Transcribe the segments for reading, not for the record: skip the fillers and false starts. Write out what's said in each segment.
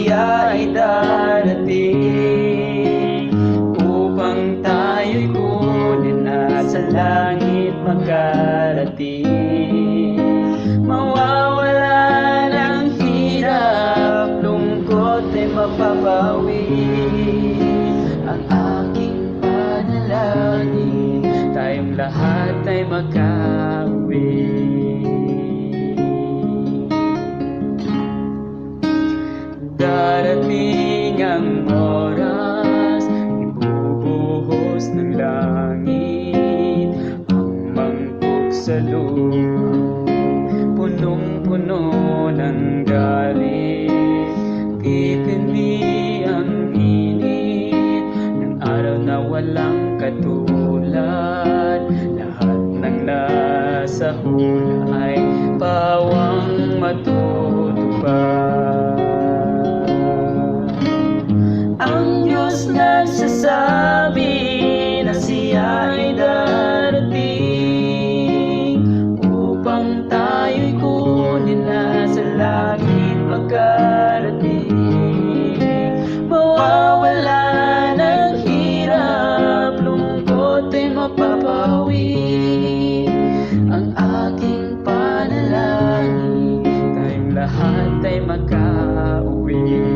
siya ay darating upang tayo'y kunin at sa langit magkarating. Mawawala ng hirap, lungkot ay mapapawi. Ang aking panalangin, tayong lahat ay magkauwi. Darating ang oras, ibubuhos ng langit ang mangkok sa lupa, punong-puno ng galit. Titindi ang init ng araw na walang katulad. Lahat ng nasa hula ay pawang matutupad. Ang Diyos nagsasabi na siya ay darating upang tayo'y kunin na sa langit magkarating. Mawawala ng hirap, lungkot ay mapapawi. Ang aking panalangin, tayong lahat ay magkauwi.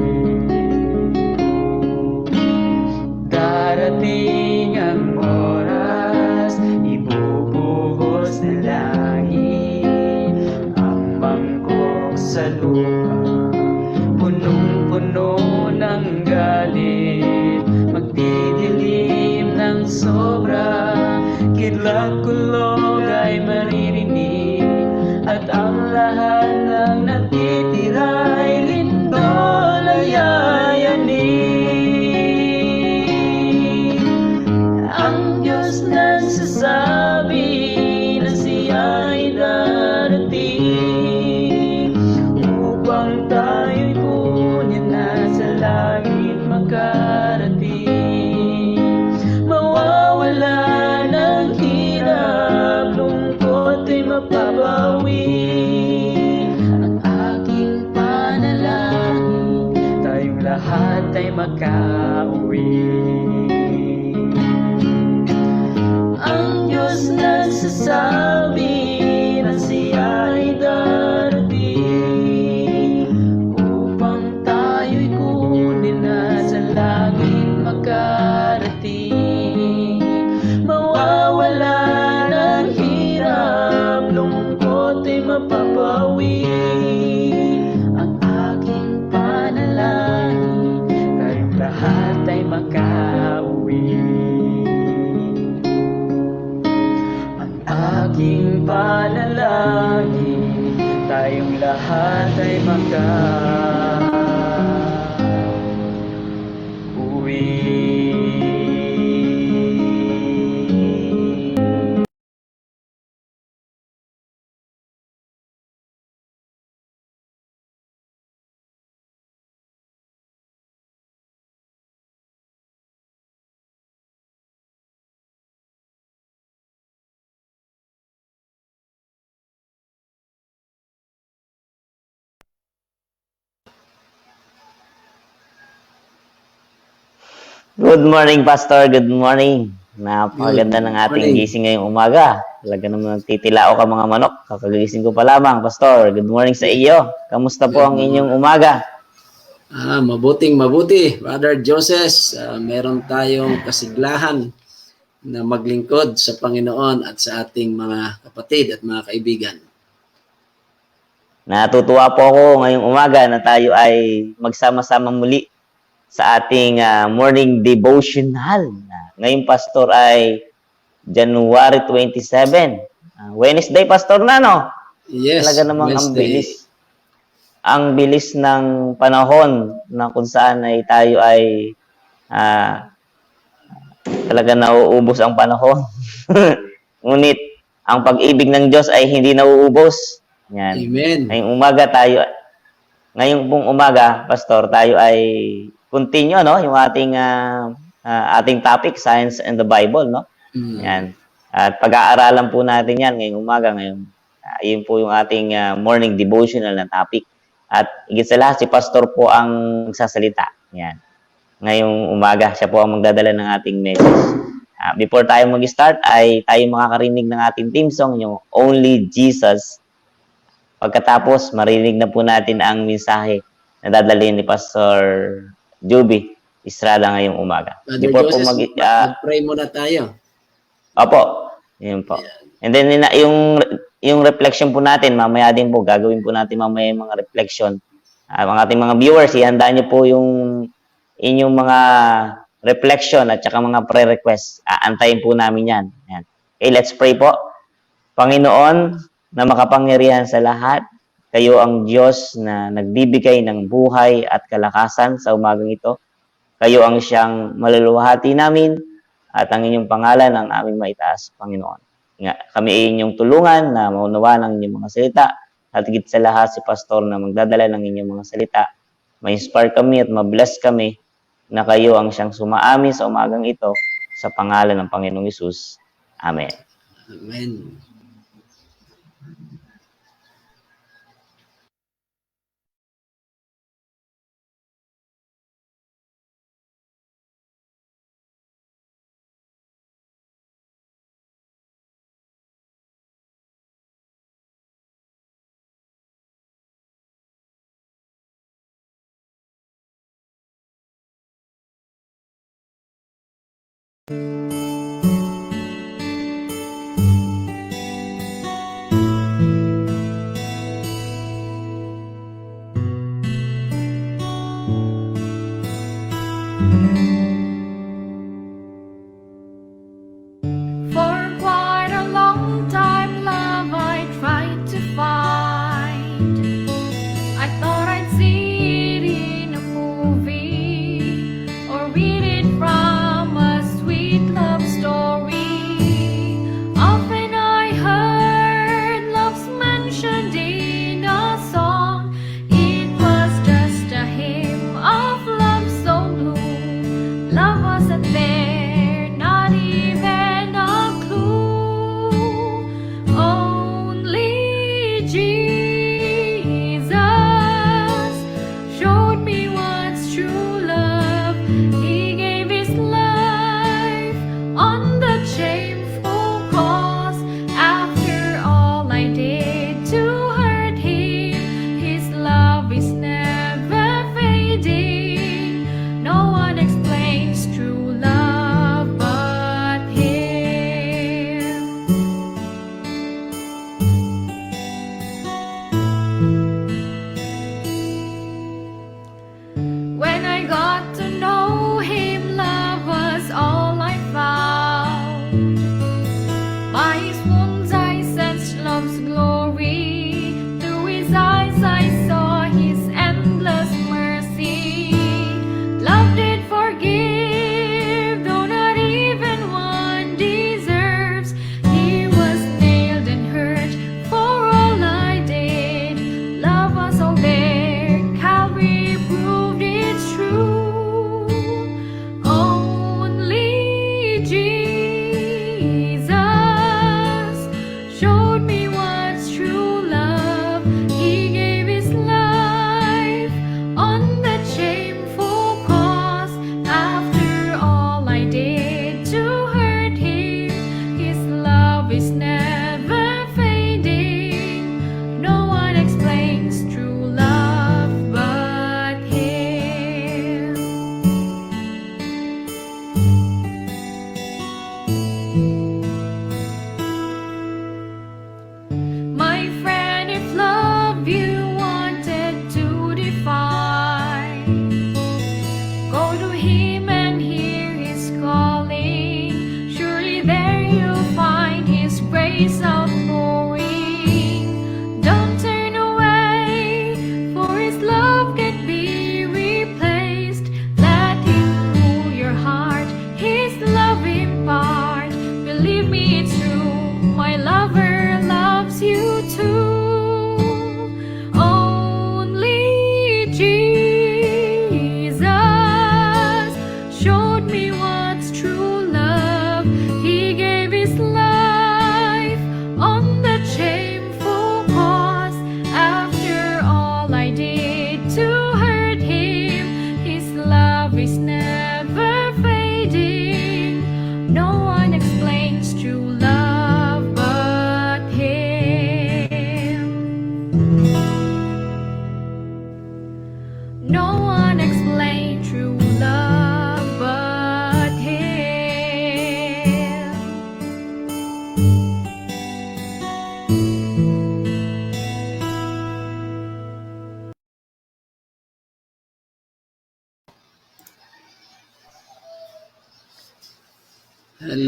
Darating ang oras, ibubuhos ng langit ang mangkok sa lupa, punong-puno ng galit. Magdidilim ng sobra, kidlat-kulog ay maririnig, at ang lahat ng natitira'y lindol ay yayanig. Ang Diyos nagsasabi na siya ay darating upang tayo'y kunin na sa langit magkarating. Mawawala ng hirap, lungkot ay mapapawi. Ang aking panalangin, tayong lahat ay magkauwi. Ang Diyos nagsasabi na siya ay darating upang tayo'y kunin na sa langit magkarating. Mawawala ng hirap, lungkot ay mapapawi. Ang aking panalangin, tayong lahat ay magkauwi. Aking panalangin, tayong lahat ay magkauwi. Good morning, Pastor. Good morning. Napakaganda ng ating gising ngayong umaga. Talaga naman titilao ka mga manok. Kakagising ko pa lamang, Pastor. Good morning sa iyo. Kamusta po ang inyong umaga? Mabuting mabuti, Brother Joseph. Meron tayong kasiglahan na maglingkod sa Panginoon at sa ating mga kapatid at mga kaibigan. Natutuwa po ako ngayong umaga na tayo ay magsama-sama muli sa ating morning devotional. Ngayong, Pastor, ay January 27. Wednesday, Pastor, na, no? Yes, talaga namang Wednesday. Ang bilis ng panahon na kung saan ay tayo ay talaga nauubos ang panahon. Ngunit ang pag-ibig ng Diyos ay hindi nauubos. Yan. Amen. Ngayong pong umaga, Pastor, tayo ay continue, no, yung ating topic, Science and the Bible, no? Yan. At pag-aaralan po natin yan ngayong umaga, yun po yung ating morning devotional na topic. At higit sa lahat, si Pastor po ang sasalita. Yan. Ngayong umaga, siya po ang magdadala ng ating message. Before tayo mag-start, ay tayo makakarinig ng ating theme song, yung Only Jesus. Pagkatapos, marinig na po natin ang mensahe na dadalhin ni Pastor Joby Estrada ngayong umaga. Brother Before po Joseph, mag-pray muna tayo. Opo, yun po. And then yung reflection po natin, mamaya din po, gagawin po natin mamaya yung mga reflection. Ang ating mga viewers, ihandaan niyo po yung inyong mga reflection at saka mga prayer requests. Aantayin po namin yan. Yan. Okay, let's pray po. Panginoon, na makapangyarihan sa lahat, kayo ang Diyos na nagbibigay ng buhay at kalakasan sa umagang ito. Kayo ang siyang maluluhati namin at ang inyong pangalan ang aming maitaas, Panginoon. Kami ay inyong tulungan na maunawaan ang inyong mga salita at higit sa lahat si Pastor na magdadala ng inyong mga salita. Ma-inspire kami at ma-bless kami na kayo ang siyang sumaamin sa umagang ito sa pangalan ng Panginoong Hesus. Amen. Amen. For quite a long time, love I tried to find. I thought I'd see it in a movie or read it from a sweet love story. Often I heard love's mentioned in a song. It was just a hymn of love so blue. Love wasn't there, not even a clue. Only Jesus showed me what's true love. He gave his life on that shameful cross. After all I did to hurt him, his love is never fading. No one explains true love but him. When I got to know him, love was all I found. By his wounds I sensed love's glory. Through his eyes I saw his endless mercy. Love did forgive, though not even one deserves. He was nailed and hurt for all I did. Love was all there, Calvary proved it's true. Only Jesus showed me what's true love. He gave his life on that shameful cross. After all I did to hurt him, his love is never fading. No one explains true love but him. My friend, if love you wanted to define, go to him and hear his calling. Surely there you'll find his grace outpouring. Don't turn away, for his love can't be replaced. Let him rule your heart, his love impart. Believe me, it's true, my lover loves you too. Only Jesus showed me what's true love. He gave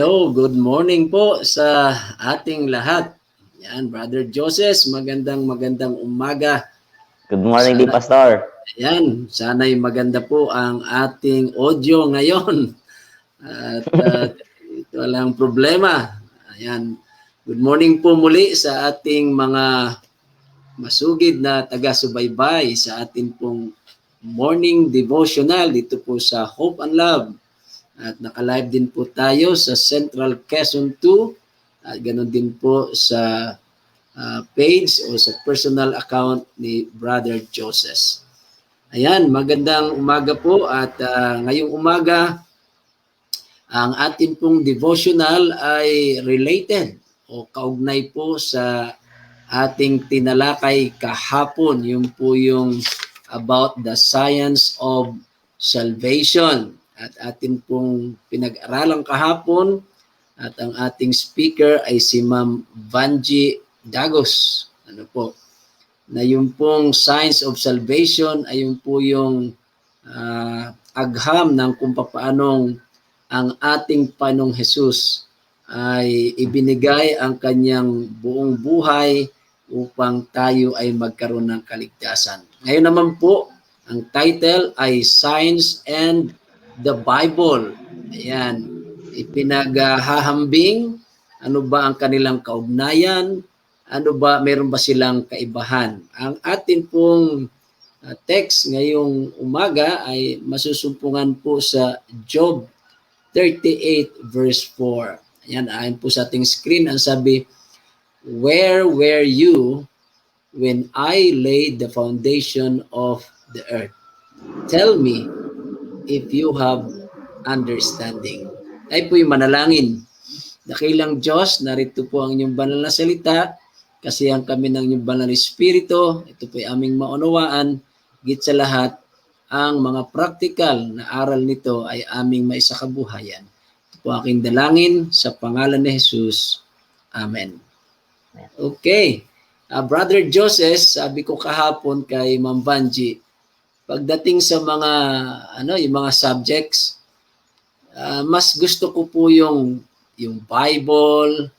Hello, good morning po sa ating lahat. Yan, Brother Joseph, magandang umaga. Good morning, di Sana- Pastor. Ayan, sana'y maganda po ang ating audio ngayon. At ito walang problema. Ayan, good morning po muli sa ating mga masugid na taga-subaybay sa ating pong morning devotional dito po sa Hope and Love. At naka-live din po tayo sa Central Quezon 2 at ganoon din po sa page o sa personal account ni Brother Joseph. Ayan, magandang umaga po at ngayong umaga ang ating pong devotional ay related o kaugnay po sa ating tinalakay kahapon. Yung po yung about the science of salvation. At atin pong pinag-aralan kahapon at ang ating speaker ay si Ma'am Vanji Dagos. Ano po? Na yung pong science of salvation ay yung po yung agham ng kung paanong ang ating Panginoong Hesus ay ibinigay ang kanyang buong buhay upang tayo ay magkaroon ng kaligtasan. Ngayon naman po, ang title ay Science and the Bible. Ayan, ipinaghahambing, ano ba ang kanilang kaugnayan, ano ba, meron ba silang kaibahan. Ang atin pong text ngayong umaga ay masusumpungan po sa Job 38 verse 4. Ayan, ayon po sa ating screen, ang sabi, "Where were you when I laid the foundation of the earth? Tell me if you have understanding." Ay po yung manalangin. Dakilang Diyos, narito po ang inyong banal na salita, kasihan kami ng inyong banal na Espiritu, ito po ay aming maunawaan, git sa lahat, ang mga practical na aral nito ay aming maisakabuhayan. Ito po aking dalangin sa pangalan ni Jesus. Amen. Okay. Brother Joseph, sabi ko kahapon kay Ma'am Vanji, pagdating sa mga yung mga subjects, mas gusto ko po yung Bible,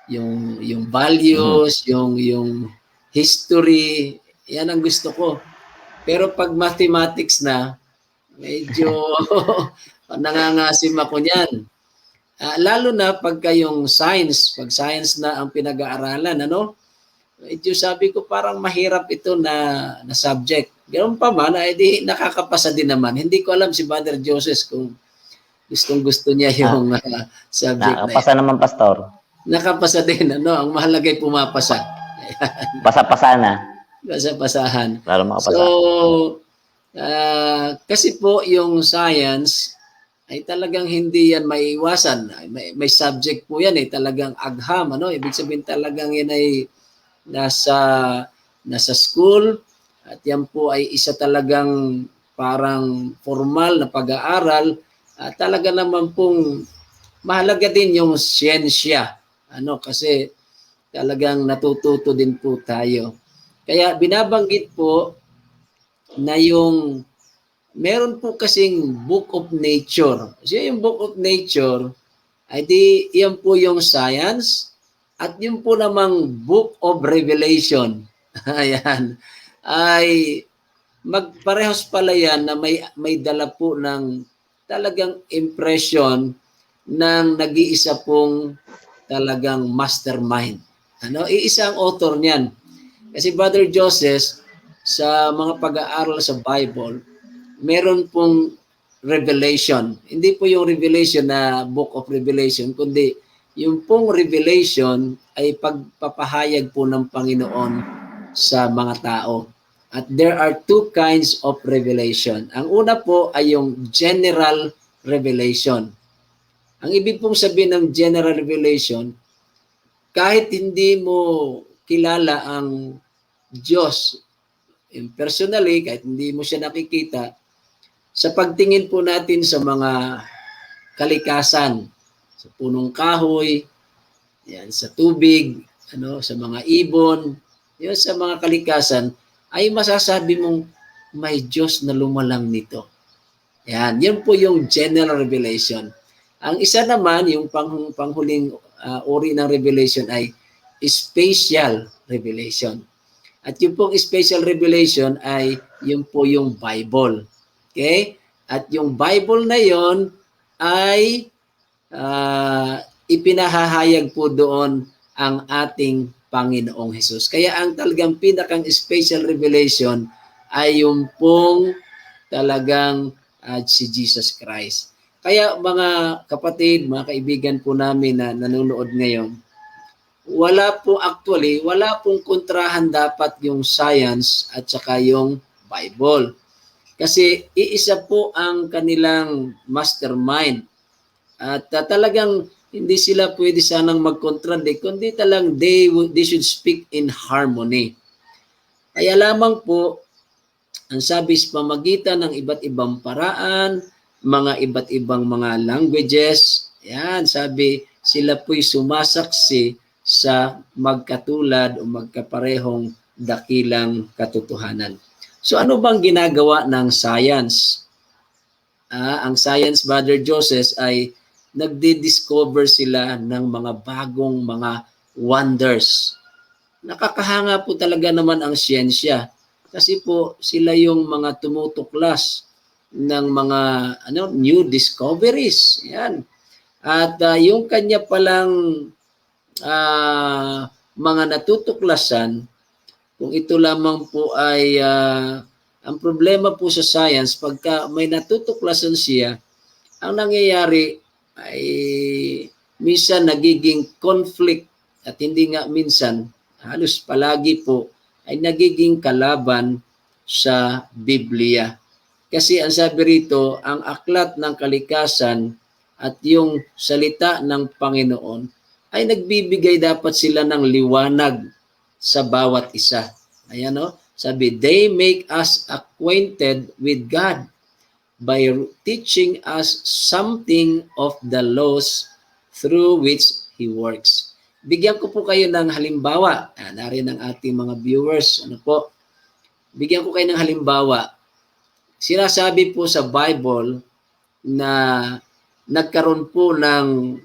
yung values, yung history, yan ang gusto ko. Pero pag mathematics na, medyo nangangasim ako niyan. Lalo na pagka yung science, pag science na ang pinag-aaralan, medyo sabi ko parang mahirap ito na subject. Ganoon pa man, di nakakapasa din naman. Hindi ko alam si Brother Joseph kung gustong-gusto niya yung subject na Nakapasa naman, Pastor. Nakapasa din, ang mahalaga ay pumapasa. Pasa-pasa na. Pasa-pasahan. Lalo makapasa. So, kasi po yung science ay talagang hindi yan maiiwasan. May subject po yan, talagang agham. Ibig sabihin talagang yan ay nasa school at yan po ay isa talagang parang formal na pag-aaral at talaga naman pong mahalaga din yung siyensya kasi talagang natututo din po tayo. Kaya binabanggit po na yung meron po kasing Book of Nature. Kasi yung Book of Nature ay yan po yung science. At yung po namang Book of Revelation, ayan, ay magparehas pala yan na may dala po ng talagang impression ng nag-iisa pong talagang mastermind. Iisa ang author niyan. Kasi Brother Joseph, sa mga pag-aaral sa Bible, meron pong revelation. Hindi po yung revelation na Book of Revelation, kundi yung pong revelation ay pagpapahayag po ng Panginoon sa mga tao. At there are two kinds of revelation. Ang una po ay yung general revelation. Ang ibig pong sabihin ng general revelation, kahit hindi mo kilala ang Diyos personally, kahit hindi mo siya nakikita, sa pagtingin po natin sa mga kalikasan, sa punong kahoy, yan, sa tubig, sa mga ibon, yun, sa mga kalikasan, ay masasabi mong may Diyos na lumalang nito. Yan po yung general revelation. Ang isa naman, yung panghuling uri ng revelation ay spatial revelation. At yung pong special revelation ay yung po yung Bible. Okay? At yung Bible na yon ay ipinahahayag po doon ang ating Panginoong Hesus. Kaya ang talagang pinakang special revelation ay yung pong talagang si Jesus Christ. Kaya mga kapatid, mga kaibigan po namin na nanonood ngayon, wala pong kontrahan dapat yung science at saka yung Bible. Kasi iisa po ang kanilang mastermind. At talagang hindi sila pwede sanang mag-contradict, kundi talagang they should speak in harmony. Kaya lamang po, ang sabi sa pamagitan ng iba't ibang paraan, mga iba't ibang mga languages, yan, sabi, sila po'y sumasaksi sa magkatulad o magkaparehong dakilang katotohanan. So ano bang ginagawa ng science? Ang science, Brother Joseph, ay nagdi-discover sila ng mga bagong mga wonders. Nakakahanga po talaga naman ang siyensya kasi po sila yung mga tumutuklas ng mga new discoveries. Yan. At yung kanya palang mga natutuklasan, kung ito lamang po ay ang problema po sa science, pagka may natutuklasan siya, ang nangyayari ay minsan nagiging conflict at hindi nga minsan, halos palagi po, ay nagiging kalaban sa Biblia. Kasi ang sabi rito, ang aklat ng kalikasan at yung salita ng Panginoon ay nagbibigay dapat sila ng liwanag sa bawat isa. Ayan o, sabi, they make us acquainted with God by teaching us something of the laws through which He works. Bigyan ko po kayo ng halimbawa. Narin ang ating mga viewers. Bigyan ko kayo ng halimbawa. Sinasabi po sa Bible na nagkaroon po ng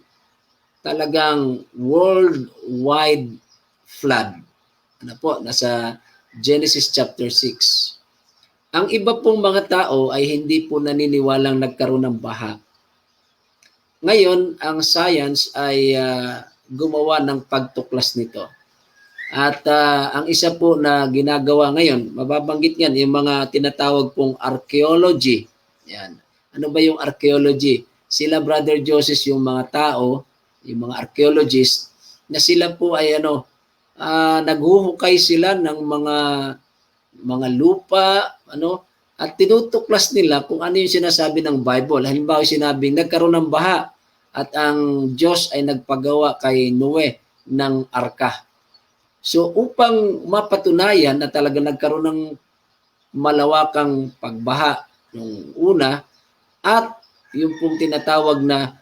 talagang worldwide flood. Nasa Genesis chapter 6. Ang iba pong mga tao ay hindi po naniniwalang nagkaroon ng baha. Ngayon, ang science ay gumawa ng pagtuklas nito. At ang isa po na ginagawa ngayon, mababanggit yan, yung mga tinatawag pong archaeology. Yan. Ano ba yung archaeology? Sila, Brother Joseph, yung mga tao, yung mga archaeologists, na sila po ay naghuhukay sila ng mga lupa, at tinutuklas nila kung ano yung sinasabi ng Bible. Halimbawa, sinabing nagkaroon ng baha at ang Diyos ay nagpagawa kay Noe ng arka. So upang mapatunayan na talaga nagkaroon ng malawakang pagbaha nung una at yung pong tinatawag na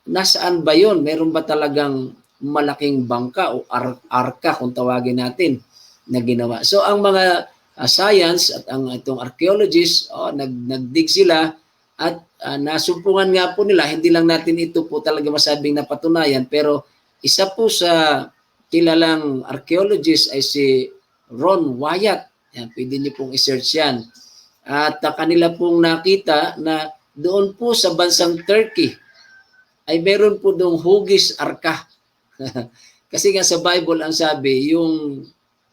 nasaan ba yon? Meron ba talagang malaking bangka o arka kung tawagin natin na ginawa? So ang mga science at itong archaeologists, nagdig sila at nasumpungan nga po nila, hindi lang natin ito po talaga masabing napatunayan, pero isa po sa kilalang archaeologist ay si Ron Wyatt. Yan, pwede niyo pong i-search yan. At kanila pong nakita na doon po sa bansang Turkey ay meron po doong hugis arka. Kasi nga sa Bible ang sabi, yung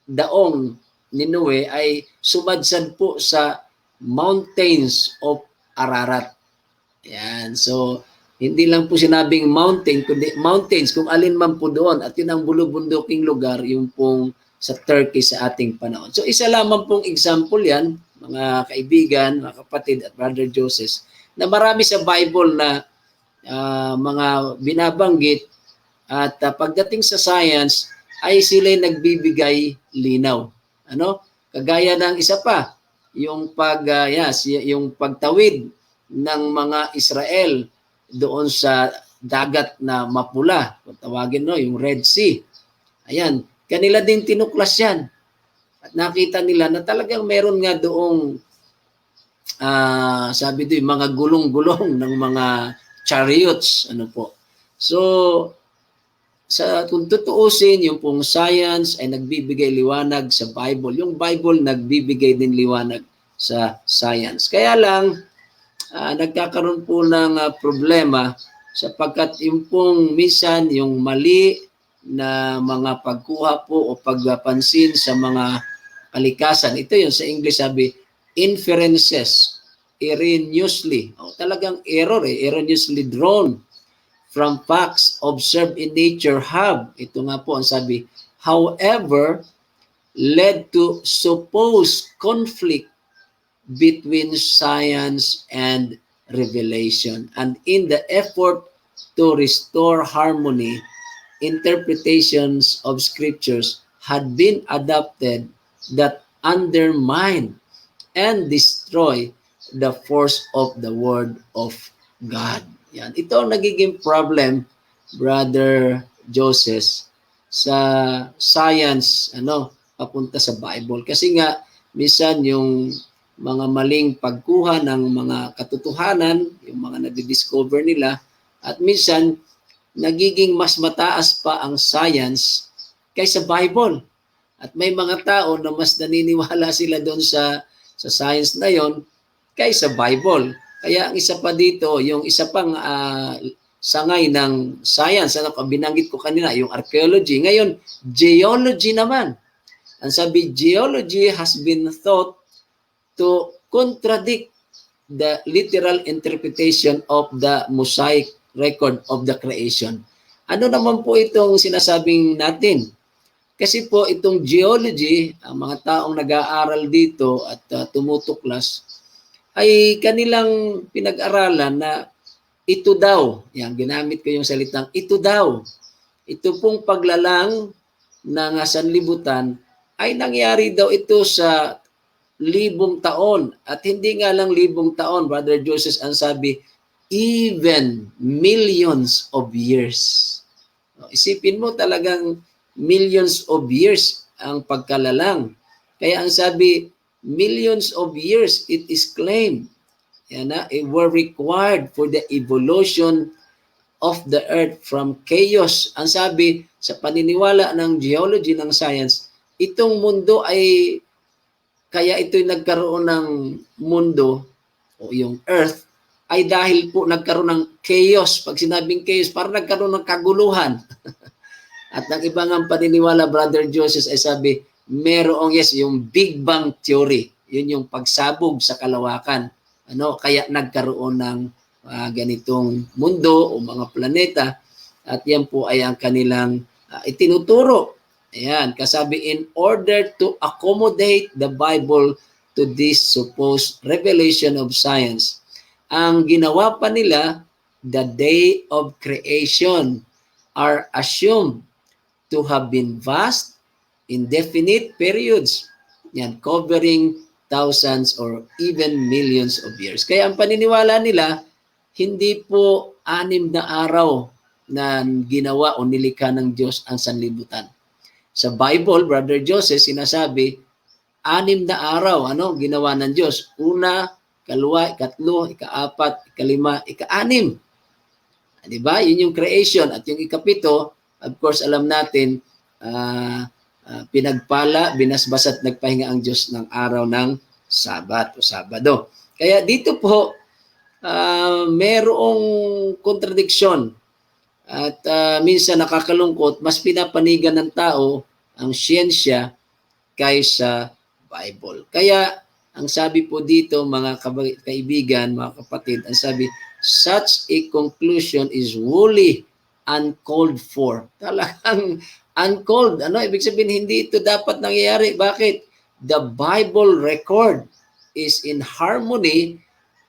daong ni Noe ay sumadsad po sa mountains of Ararat. Yan. So, hindi lang po sinabing mountain, kundi mountains, kung alin man po doon. At yun ang bulubunduking lugar, yung pong sa Turkey sa ating panahon. So, isa lamang pong example yan, mga kaibigan, mga kapatid at Brother Joseph, na marami sa Bible na mga binabanggit at pagdating sa science ay sila'y nagbibigay linaw. Kagaya ng isa pa, yung yung pagtawid ng mga Israel doon sa dagat na mapula, kung tawagin yung Red Sea. Ayan, kanila din tinuklas yan. At nakita nila na talagang meron nga doong sabi doon, mga gulong-gulong ng mga chariots. Ano po. So, kung tutuusin, yung pong science ay nagbibigay liwanag sa Bible. Yung Bible nagbibigay din liwanag sa science. Kaya lang, nagkakaroon po ng problema sapagkat yung pong minsan yung mali na mga pagkuha po o pagpansin sa mga kalikasan. Ito yung sa English sabi, inferences, erroneously. Talagang erroneously drawn from facts observed in nature have, ito nga po ang sabi, however, led to supposed conflict between science and revelation. And in the effort to restore harmony, interpretations of scriptures had been adopted that undermine and destroy the force of the word of God. Yan. Ito ang nagiging problem, Brother Joseph, sa science, papunta sa Bible. Kasi nga, minsan yung mga maling pagkuha ng mga katotohanan, yung mga nadidiscover nila, at minsan, nagiging mas mataas pa ang science kaysa Bible. At may mga tao na mas naniniwala sila doon sa science na yon kaysa Bible. Kaya ang isa pa dito, yung isa pang sangay ng science, binanggit ko kanina, yung archaeology. Ngayon, geology naman. Ang sabi, geology has been thought to contradict the literal interpretation of the Mosaic record of the creation. Ano naman po itong sinasabing natin? Kasi po itong geology, ang mga taong nag-aaral dito at tumutuklas, ay kanilang pinag-aralan na ito daw, yan, ginamit ko yung salitang ito daw, ito pong paglalang ng sanlibutan ay nangyari daw ito sa 1,000 taon. At hindi nga lang 1,000 taon, Brother Joseph, ang sabi, even millions of years. Isipin mo talagang millions of years ang pagkalalang. Kaya ang sabi, millions of years it is claimed were required for the evolution of the earth from chaos. Ang sabi, sa paniniwala ng geology, ng science, itong mundo ay, kaya ito'y nagkaroon ng mundo o yung earth, ay dahil po nagkaroon ng chaos. Pag sinabing chaos, parang nagkaroon ng kaguluhan. At ang ibang ang paniniwala, Brother Joseph, ay sabi, merong, yung Big Bang Theory. Yun yung pagsabog sa kalawakan. Kaya nagkaroon ng ganitong mundo o mga planeta. At yan po ay ang kanilang itinuturo. Ayan, kasabi, in order to accommodate the Bible to this supposed revelation of science, ang ginawa pa nila, the day of creation are assumed to have been vast, indefinite periods, covering thousands or even millions of years. Kaya ang paniniwala nila, hindi po 6 na araw na ginawa o nilikha ng Diyos ang sanlibutan. Sa Bible, Brother Joseph, sinasabi, 6 na araw, ginawa ng Diyos. 1, 2, 3, 4, 5, 6, 6. Diba? Yun yung creation. At yung 7, of course, alam natin, pinagpala, binasbas at nagpahinga ang Diyos ng araw ng Sabat o Sabado. Kaya dito po, merong kontradiksyon. At minsan nakakalungkot, mas pinapanigan ng tao ang siyensya kaysa Bible. Kaya ang sabi po dito, mga kaibigan, mga kapatid, ang sabi, such a conclusion is wholly uncalled for. Talagang uncalled. Ibig sabihin, hindi ito dapat nangyayari. Bakit? The Bible record is in harmony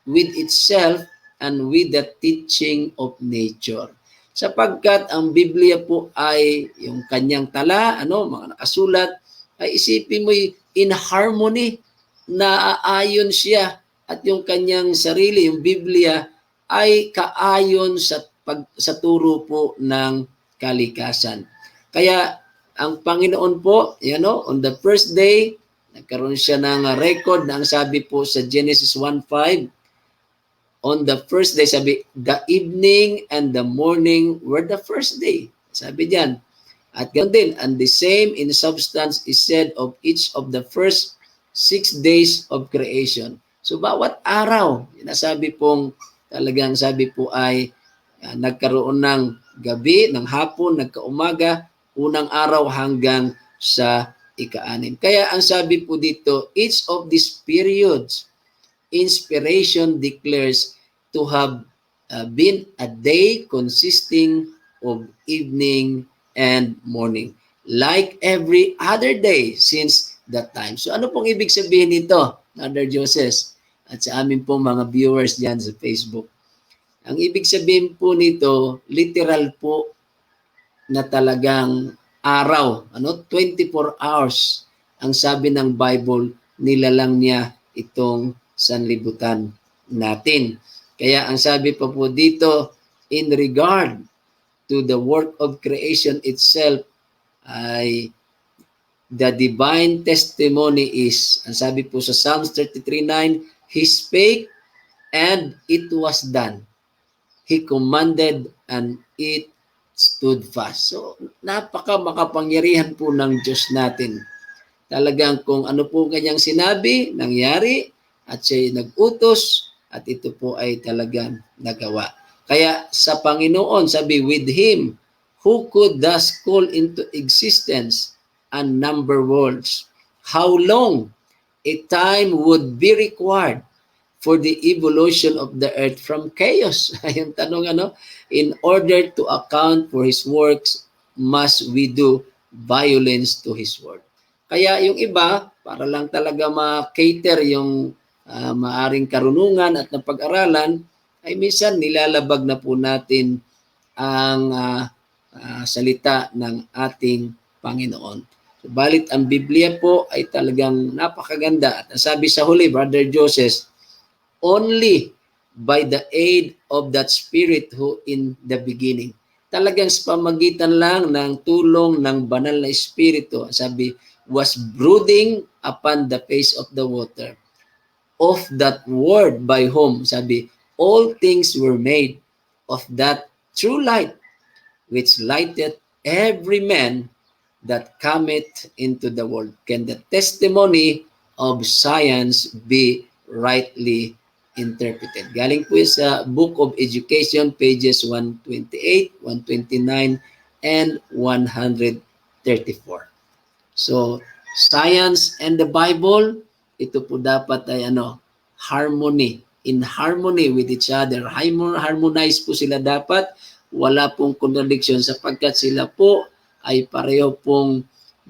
with itself and with the teaching of nature. Sapagkat ang Biblia po ay yung kanyang tala, mga nakasulat, ay isipin mo in harmony, naaayon siya at yung kanyang sarili, yung Biblia, ay kaayon sa turo po ng kalikasan. Kaya ang Panginoon po, on the first day, nagkaroon siya ng record na ang sabi po sa Genesis 1:5, On the first day, sabi, the evening and the morning were the first day. Sabi diyan. At ganoon din, and the same in substance is said of each of the first 6 days of creation. So bawat araw, sinasabi pong talagang sabi po ay nagkaroon ng gabi, ng hapon, nagkaumaga, unang araw hanggang sa ika-6. Kaya ang sabi po dito, each of these periods, inspiration declares to have been a day consisting of evening and morning, like every other day since that time. So ano pong ibig sabihin nito, Brother Joseph, at sa amin pong mga viewers diyan sa Facebook? Ang ibig sabihin po nito, literal po na talagang araw, 24 hours ang sabi ng Bible, nilalang niya itong sanlibutan natin. Kaya ang sabi pa po dito, in regard to the work of creation itself, ay the divine testimony is, ang sabi po sa Psalms 33:9, He spake and it was done. He commanded and it stood fast. So, napaka makapangyarihan po ng Diyos natin. Talagang kung ano po kanyang sinabi, nangyari, at siya'y nag-utos, at ito po ay talagang nagawa. Kaya sa Panginoon, sabi, with Him, who could thus call into existence and number worlds? How long a time would be required for the evolution of the earth from chaos? Ayun tanong, in order to account for His works, must we do violence to His word? Kaya yung iba, para lang talaga ma-cater yung maaring karunungan at napag-aralan, ay minsan nilalabag na po natin ang salita ng ating Panginoon. Subalit ang Biblia po ay talagang napakaganda. At sabi sa huli, Brother Joseph, only by the aid of that Spirit who in the beginning. Talagang sa pamagitan lang ng tulong ng banal na Espiritu, sabi, was brooding upon the face of the water. Of that word by whom, sabi, all things were made, of that true light, which lighteth every man that cometh into the world. Can the testimony of science be rightly interpreted? Galing po sa Book of Education, pages 128, 129, and 134. So, science and the Bible, ito po dapat ay harmony, in harmony with each other. Harmonize po sila dapat. Wala pong contradiction sapagkat sila po ay pareho pong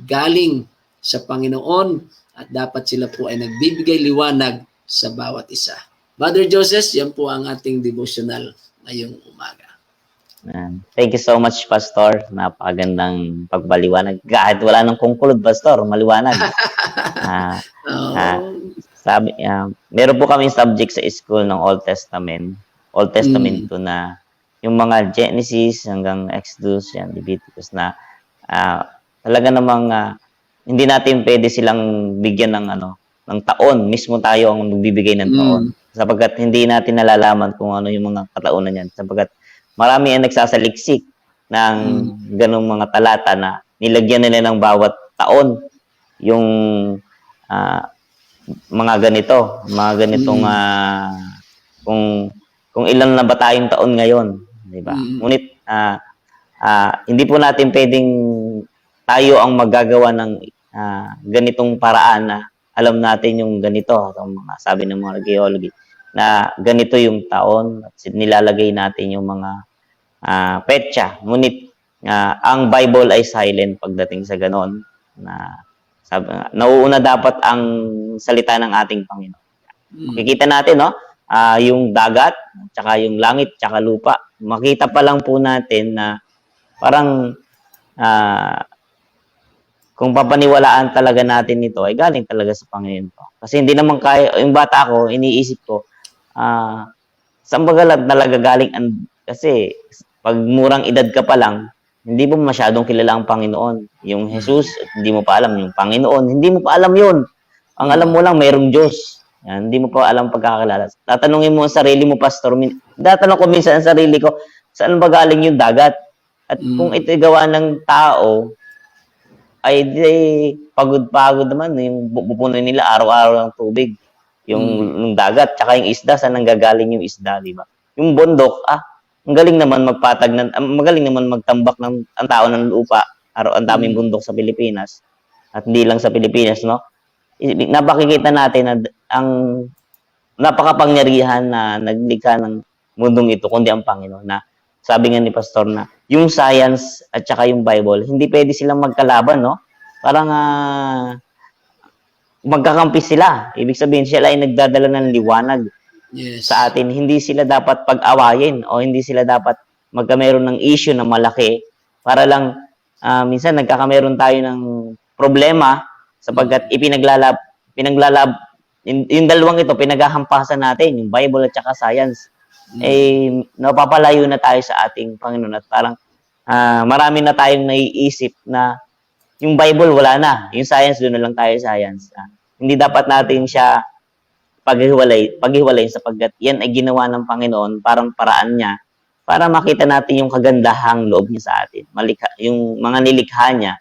galing sa Panginoon at dapat sila po ay nagbibigay liwanag sa bawat isa. Brother Joseph, yan po ang ating devotional ngayong umaga. Thank you so much, Pastor. Napakagandang pagbaliwanag. Kahit wala nang conclude, Pastor, maliwanag. Meron po kaming subject sa school ng Old Testament. Old Testament to na yung mga Genesis hanggang Exodus, yan, Leviticus na talaga namang hindi natin pwede silang bigyan ng taon. Mismo tayo ang magbibigay ng taon. Sapagkat hindi natin nalalaman kung ano yung mga kataunan yan. Sapagkat marami ang nagsasaliksik ng ganong mga talata na nilagyan nila ng bawat taon yung mga ganitong kung ilan na ba tayong taon ngayon, di ba? Ngunit hindi po natin pwedeng tayo ang magagawa ng ganitong paraan na alam natin yung ganito, sabi ng mga geology, na ganito yung taon at nilalagay natin yung mga petsa. Ngunit ang Bible ay silent pagdating sa ganon. Nauuna dapat ang salita ng ating Panginoon. Makikita natin, yung dagat, tsaka yung langit, tsaka lupa. Makita pa lang po natin na parang kung papaniwalaan talaga natin ito, ay galing talaga sa Panginoon po. Kasi hindi naman kaya, yung bata ko, iniisip ko, saan ba talaga galing? Kasi pag murang edad ka pa lang, hindi mo masyadong kilala ang Panginoon. Yung Jesus, hindi mo pa alam. Yung Panginoon, hindi mo pa alam yun. Ang alam mo lang, mayroong Diyos. Yan, hindi mo pa alam pagkakakilala. Tatanungin mo ang sarili mo, pastor. Tatanong ko minsan ang sarili ko, saan ba galing yung dagat? At kung ito gawa ng tao, ay di pagod-pagod naman yung pupunuin nila araw-araw ng tubig. Yung dagat, tsaka yung isda, saan nanggagaling yung isda, di ba? Yung bundok, ang galing naman magaling naman magtambak ng ang tao ng lupa. Ang daming bundok sa Pilipinas. At hindi lang sa Pilipinas, no? Napakikita natin na ang napakapangyarihan na naglikha ng mundong ito, kundi ang Panginoon, na sabi nga ni Pastor na yung science at saka yung Bible, hindi pwede silang magkalaban, no? Parang magkakampi sila. Ibig sabihin, sila ay nagdadala ng liwanag sa atin. Hindi sila dapat pag-awayin o hindi sila dapat magkameron ng issue na malaki para lang minsan nagkakameron tayo ng problema sapagkat yung dalawang ito, pinaghahampasan natin, yung Bible at saka science. Napapalayo na tayo sa ating Panginoon at parang marami na tayong naiisip na yung Bible wala na, yung science doon na lang tayo science. Hindi dapat natin siya paghiwalay sapagkat yan ay ginawa ng Panginoon, parang paraan niya para makita natin yung kagandahang loob niya sa atin. Yung mga nilikha niya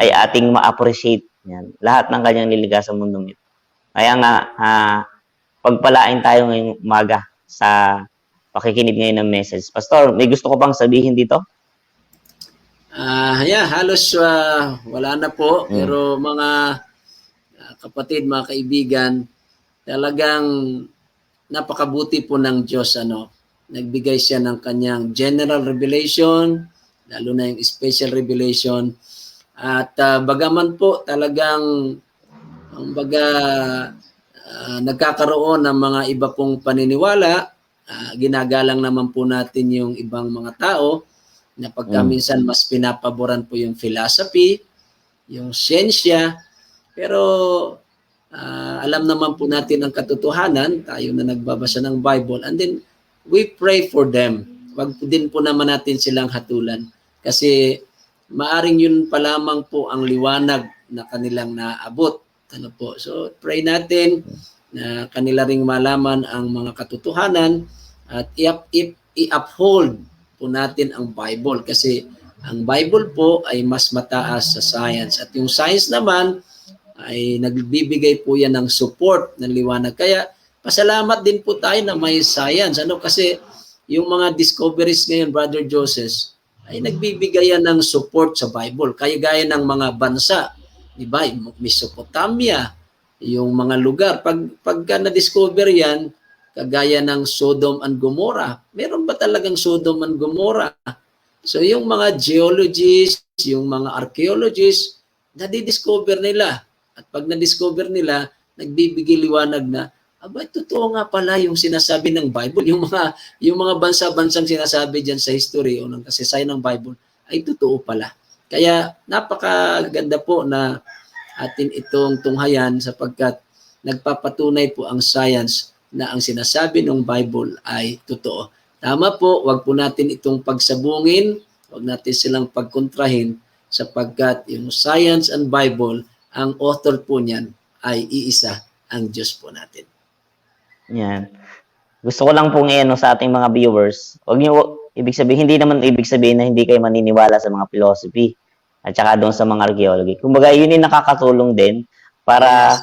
ay ating ma-appreciate yan. Lahat ng kanyang nilikha sa mundong ito. Kaya nga, pagpalain tayo ngayong umaga sa pakikinig ngayon ng message. Pastor, may gusto ko pang sabihin dito? Halos wala na po. Pero mga kapatid, mga kaibigan, talagang napakabuti po ng Diyos. Nagbigay siya ng kanyang general revelation, lalo na yung special revelation. At bagaman po talagang nagkakaroon ng mga iba pong paniniwala, ginagalang naman po natin yung ibang mga tao na pagka minsan mas pinapaboran po yung philosophy, yung siyensya, pero alam naman po natin ang katotohanan, tayo na nagbabasa ng Bible, and then we pray for them. Wag din po naman natin silang hatulan kasi maaring yun pa lamang po ang liwanag na kanilang naabot. So pray natin na kanila ring malaman ang mga katotohanan at i-uphold po natin ang Bible kasi ang Bible po ay mas mataas sa science at yung science naman ay nagbibigay po yan ng support ng liwanag. Kaya pasalamat din po tayo na may science. Kasi yung mga discoveries ngayon, Brother Joseph, ay nagbibigay yan ng support sa Bible. Kaya gaya ng mga bansa, di ba? Mesopotamia, yung mga lugar. Pagka na-discover yan, kagaya ng Sodom and Gomorrah, meron ba talagang Sodom and Gomorrah? So yung mga geologists, yung mga archaeologists, nadidiscover nila. At pag na-discover nila, nagbibigay liwanag na, totoo nga pala yung sinasabi ng Bible. Yung mga bansa-bansang sinasabi dyan sa history o ng kasaysayan ng Bible, ay totoo pala. Kaya napakaganda po na atin itong tunghayan sapagkat nagpapatunay po ang science na ang sinasabi ng Bible ay totoo. Tama po, wag po natin itong pagsabungin, wag natin silang pagkontrahin sapagkat yung science and Bible, ang author po niyan ay iisa, ang Diyos po natin. Yan. Gusto ko lang pong sa ating mga viewers, hindi naman ibig sabihin na hindi kayo maniniwala sa mga philosophy at saka doon sa mga archaeology. Kumbaga, yun yung nakakatulong din para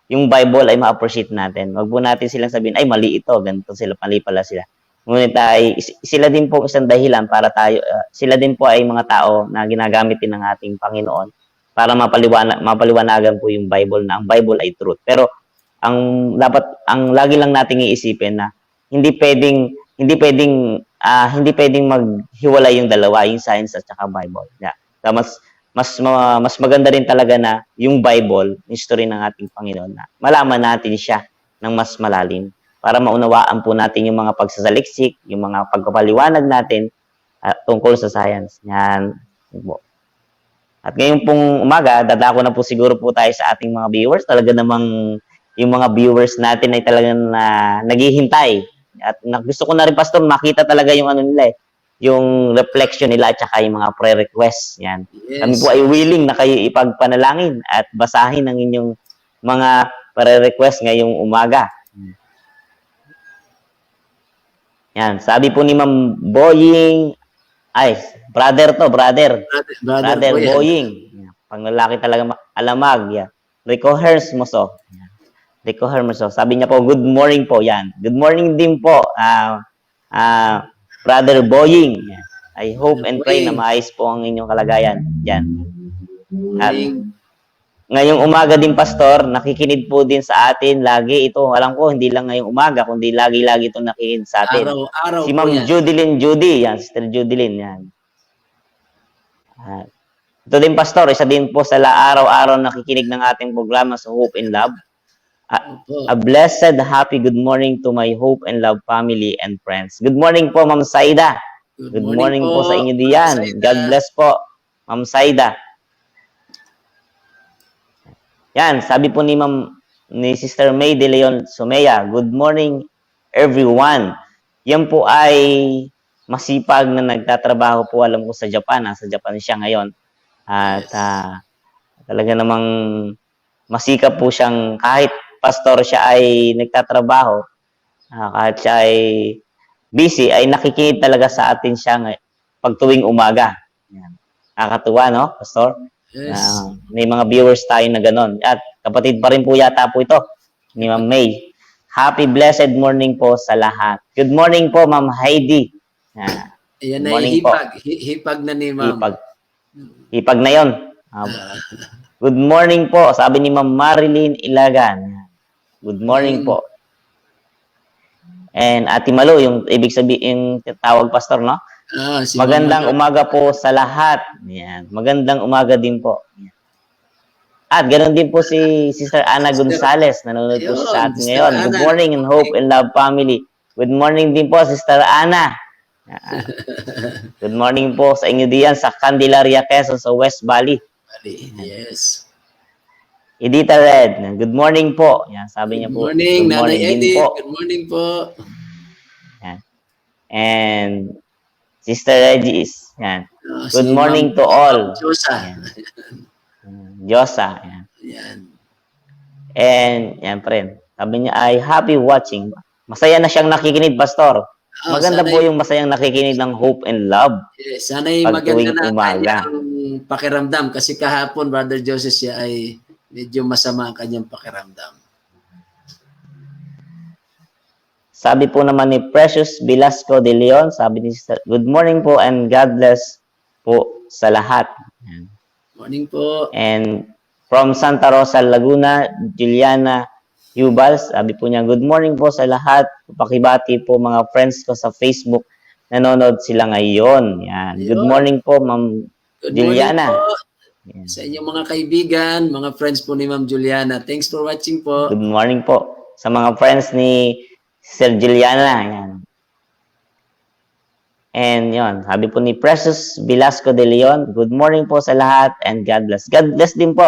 yung Bible ay ma-appreciate natin. Wag po natin silang sabihin, ay mali ito, ganito sila, mali pala sila. Ngunit sila din po isang dahilan para tayo, sila din po ay mga tao na ginagamit din ng ating Panginoon para mapaliwanagan po yung Bible na ang Bible ay truth. Pero ang lagi lang nating iisipin na hindi pwedeng maghiwalay yung dalawa, yung science at saka Bible. Yeah. Mas maganda rin talaga na yung Bible, history ng ating Panginoon, na malaman natin siya ng mas malalim para maunawaan po natin yung mga pagsasaliksik, yung mga pagpapaliwanag natin tungkol sa science. Yan. At ngayon pong umaga, dadako na po siguro po tayo sa ating mga viewers. Talaga namang yung mga viewers natin ay talagang naghihintay. At gusto ko na rin, Pastor, makita talaga yung nila yung reflection nila at saka yung mga prayer requests. Yan. Yes. Kami po ay willing na kayo ipagpanalangin at basahin ang inyong mga request ngayong umaga. Yan, sabi po ni Ma'am Boying, ay, brother to, brother. Brother po yan. Boying. Yan, panglalaki talaga alamag. Yan. Rico Hermoso. Yan. Rico Hermoso. Sabi niya po, good morning po. Yan. Good morning din po, Brother Boying. Yan. I hope and pray na maayos po ang inyong kalagayan. Yan. At ngayong umaga din, Pastor, nakikinig po din sa atin lagi ito. Alam ko, hindi lang ngayong umaga, kundi lagi-lagi itong nakikinig sa atin. Araw-araw Si po Ma'am yan. Judy, yan, Sister Judilyn, yan. Ito din, Pastor, isa din po sa araw-araw nakikinig ng ating programa sa Hope and Love. Opo. A blessed, happy good morning to my Hope and Love family and friends. Good morning po, Ma'am Saida. Good morning po sa inyo diyan. Saida. God bless po, Ma'am Saida. Yan, sabi po ni Sister May de Leon Sumea, good morning everyone. Yan po ay masipag na nagtatrabaho po, alam ko, sa Japan. Sa Japan siya ngayon. At talaga namang masikap po siyang, kahit pastor siya ay nagtatrabaho, kahit siya ay busy, ay nakikinig talaga sa atin siya pag tuwing umaga. Yan. Nakakatuwa, no, Pastor? Yes. May mga viewers tayo na gano'n. At kapatid pa rin po yata po ito, ni Ma'am May. Happy blessed morning po sa lahat. Good morning po, Ma'am Heidi. Yan good ay morning po. hipag na ni Ma'am. Hipag na yon. Good morning po, sabi ni Ma'am Marilyn Ilagan. Good morning po. And Ate Malu, yung ibig sabihin, yung tawag, Pastor, no? Si Magandang Mama. umaga po sa lahat. Yan. Magandang umaga din po. Yan. At ganoon din po si Sister Ana Gonzales. Nanonood po siya sa atin Sister ngayon. Ana. Good morning and hope and love family. Good morning din po, Sister Ana. Yan. Good morning po sa inyo diyan sa Candelaria, Quezon, sa West Valley. Yes. Edita Red, good morning po. Yan, sabi niya Good po. morning, good morning Nanay din Edith. po. Good morning po. Yan. And Sister Regis, yan. Good Si morning Ma'am to all. Josa. Yan. Diyosa, yan. Yan. And, yan, friend. Sabi niya ay happy watching. Masaya na siyang nakikinig, Pastor. Maganda po yung masayang nakikinig ng hope and love. Yes, sana'y Pag maganda tuwing na umaga. kanyang pakiramdam. Kasi kahapon, Brother Joseph, siya ay medyo masama ang kanyang pakiramdam. Sabi po naman ni Precious Velasco de Leon, sabi ni Sister, good morning po and God bless po sa lahat. Yan. Morning po. And from Santa Rosa, Laguna, Juliana Yubal, sabi po niya, good morning po sa lahat. Pakibati po mga friends ko sa Facebook. Nanonood sila ngayon. Yan. Good morning po, Ma'am Good Juliana. morning po Yan. sa inyong mga kaibigan, mga friends po ni Ma'am Juliana. Thanks for watching po. Good morning po sa mga friends ni Sir Juliana. Yan. And yon, sabi po ni Precious Velasco de Leon, good morning po sa lahat and God bless. God bless din po,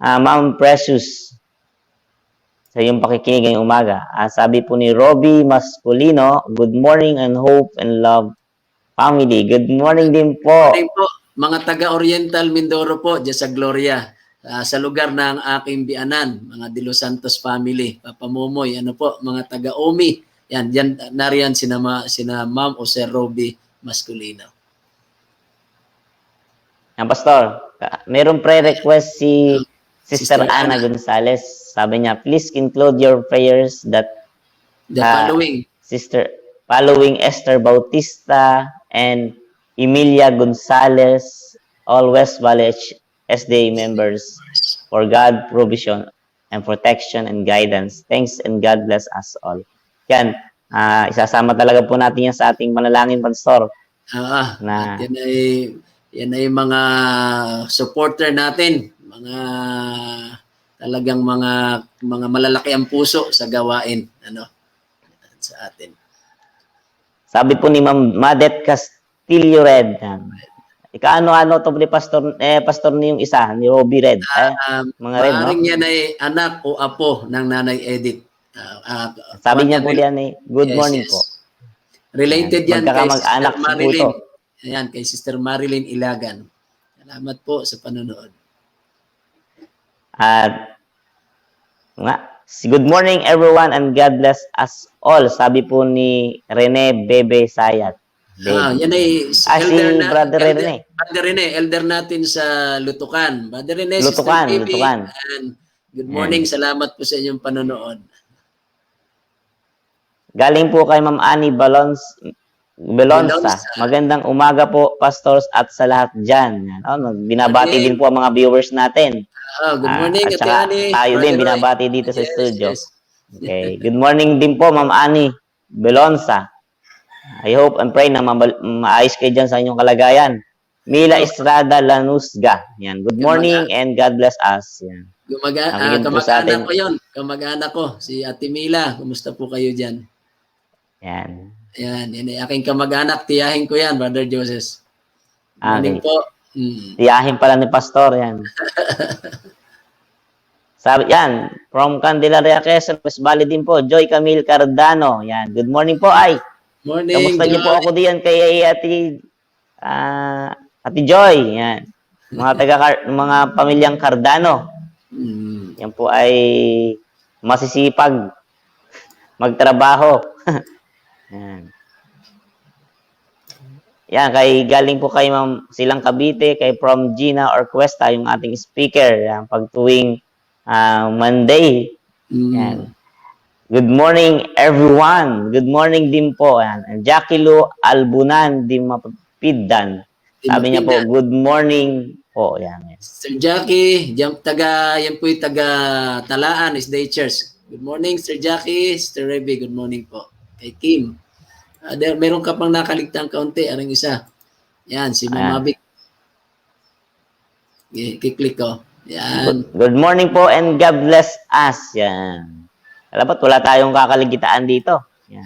Ma'am Precious, sa iyong pakikinig ngayong umaga. Sabi po ni Robbie Masculino, good morning and hope and love family. Good morning din po. Morning po, mga taga-Oriental Mindoro po, dyan sa Gloria. Sa lugar ng aking bianan, mga De Los Santos family, Papa Momoy, ano po, mga taga-Omi. Yan, nariyan sina Ma'am o Sir Robbie Masculino. Yan, Pastor, mayroong prayer request si Sister Sister Ana Ana. Gonzales. Sabi niya, please include your prayers that The following, following Esther Bautista and Emilia Gonzales, all West Valley SDA members, for God provision and protection and guidance. Thanks and God bless us all. Yan, isasama talaga po natin yan sa ating manalangin, Pastor. Na- at yan ay mga supporter natin, mga talagang mga malalaki ang puso sa gawain sa atin. Sabi po ni Ma'am Madet Castillo Red. Ikaano-ano to ni Pastor, Pastor ni yung isa, ni Robbie Red. Mga Red, no? Maaaring yan ay anak o apo ng Nanay Edith. Sabi niya po yan good morning po. Related yan kay Magkakamag-anak Sister po Marilyn. ito. Ayan, kay Sister Marilyn Ilagan. Salamat po sa panonood. At nga, Good morning everyone and God bless us all. Sabi po ni Rene Bebe Sayat. Yan ay Si Brother Rene. Brother Rene, elder natin sa Lutukan. Brother Rene, Sister Lutukan, Baby, Lutukan. and good morning. Salamat po sa inyong panonood. Galing po kay Ma'am Annie Belonsa. Magandang umaga po, pastors, at sa lahat dyan. Yan, binabati din po ang mga viewers natin. Good morning, At saka Ate Annie. tayo din, Brother Roy. binabati dito sa Yes, studio. yes. Okay. Good morning din po, Ma'am Annie Belonsa. I hope and pray na maayos kayo dyan sa inyong kalagayan. Mila Estrada Lanusga. Yan. Good morning and God bless us. Yan. Kamag-anak ko yun. Kamag-anak ko, si Ate Mila. Kumusta po kayo dyan? Yan. Yan ay aking kamag-anak. Tiyahin ko yan, Brother Joseph. Morning Okay. po. Tiyahin pala ni Pastor. Yan. Sabi, yan. From Candelaria, Quezon, mas bali din po. Joy Camille Cardano. Yan. Good morning po, ay. Morning, Kamusta niyo po Joy. ako diyan kay Ate Joy. Yan. Mga pamilyang Cardano. Yan po ay masisipag magtrabaho. Yan. Yan, galing po kay Ma'am Silang Cavite, kay From Gina Orquesta, yung ating speaker, yan, pag tuwing Monday. Yan. Good morning, everyone. Good morning din po. Yan. And Jackie Lu Albunan di Mapipiddan. Sabi niya po, good morning po. Yan. Sir Jackie, yan po yung taga Talaan, Isday Church. Good morning, Sir Jackie. Sir Reby, good morning po. Kay Kim. Meron ka pang nakaligtang kaunti. Anong isa? Yan, si Mama Vic. Kiklik ko. Yan. Good morning po and God bless us. Yan. Alam ba't wala tayong kakaligitaan dito? Yan.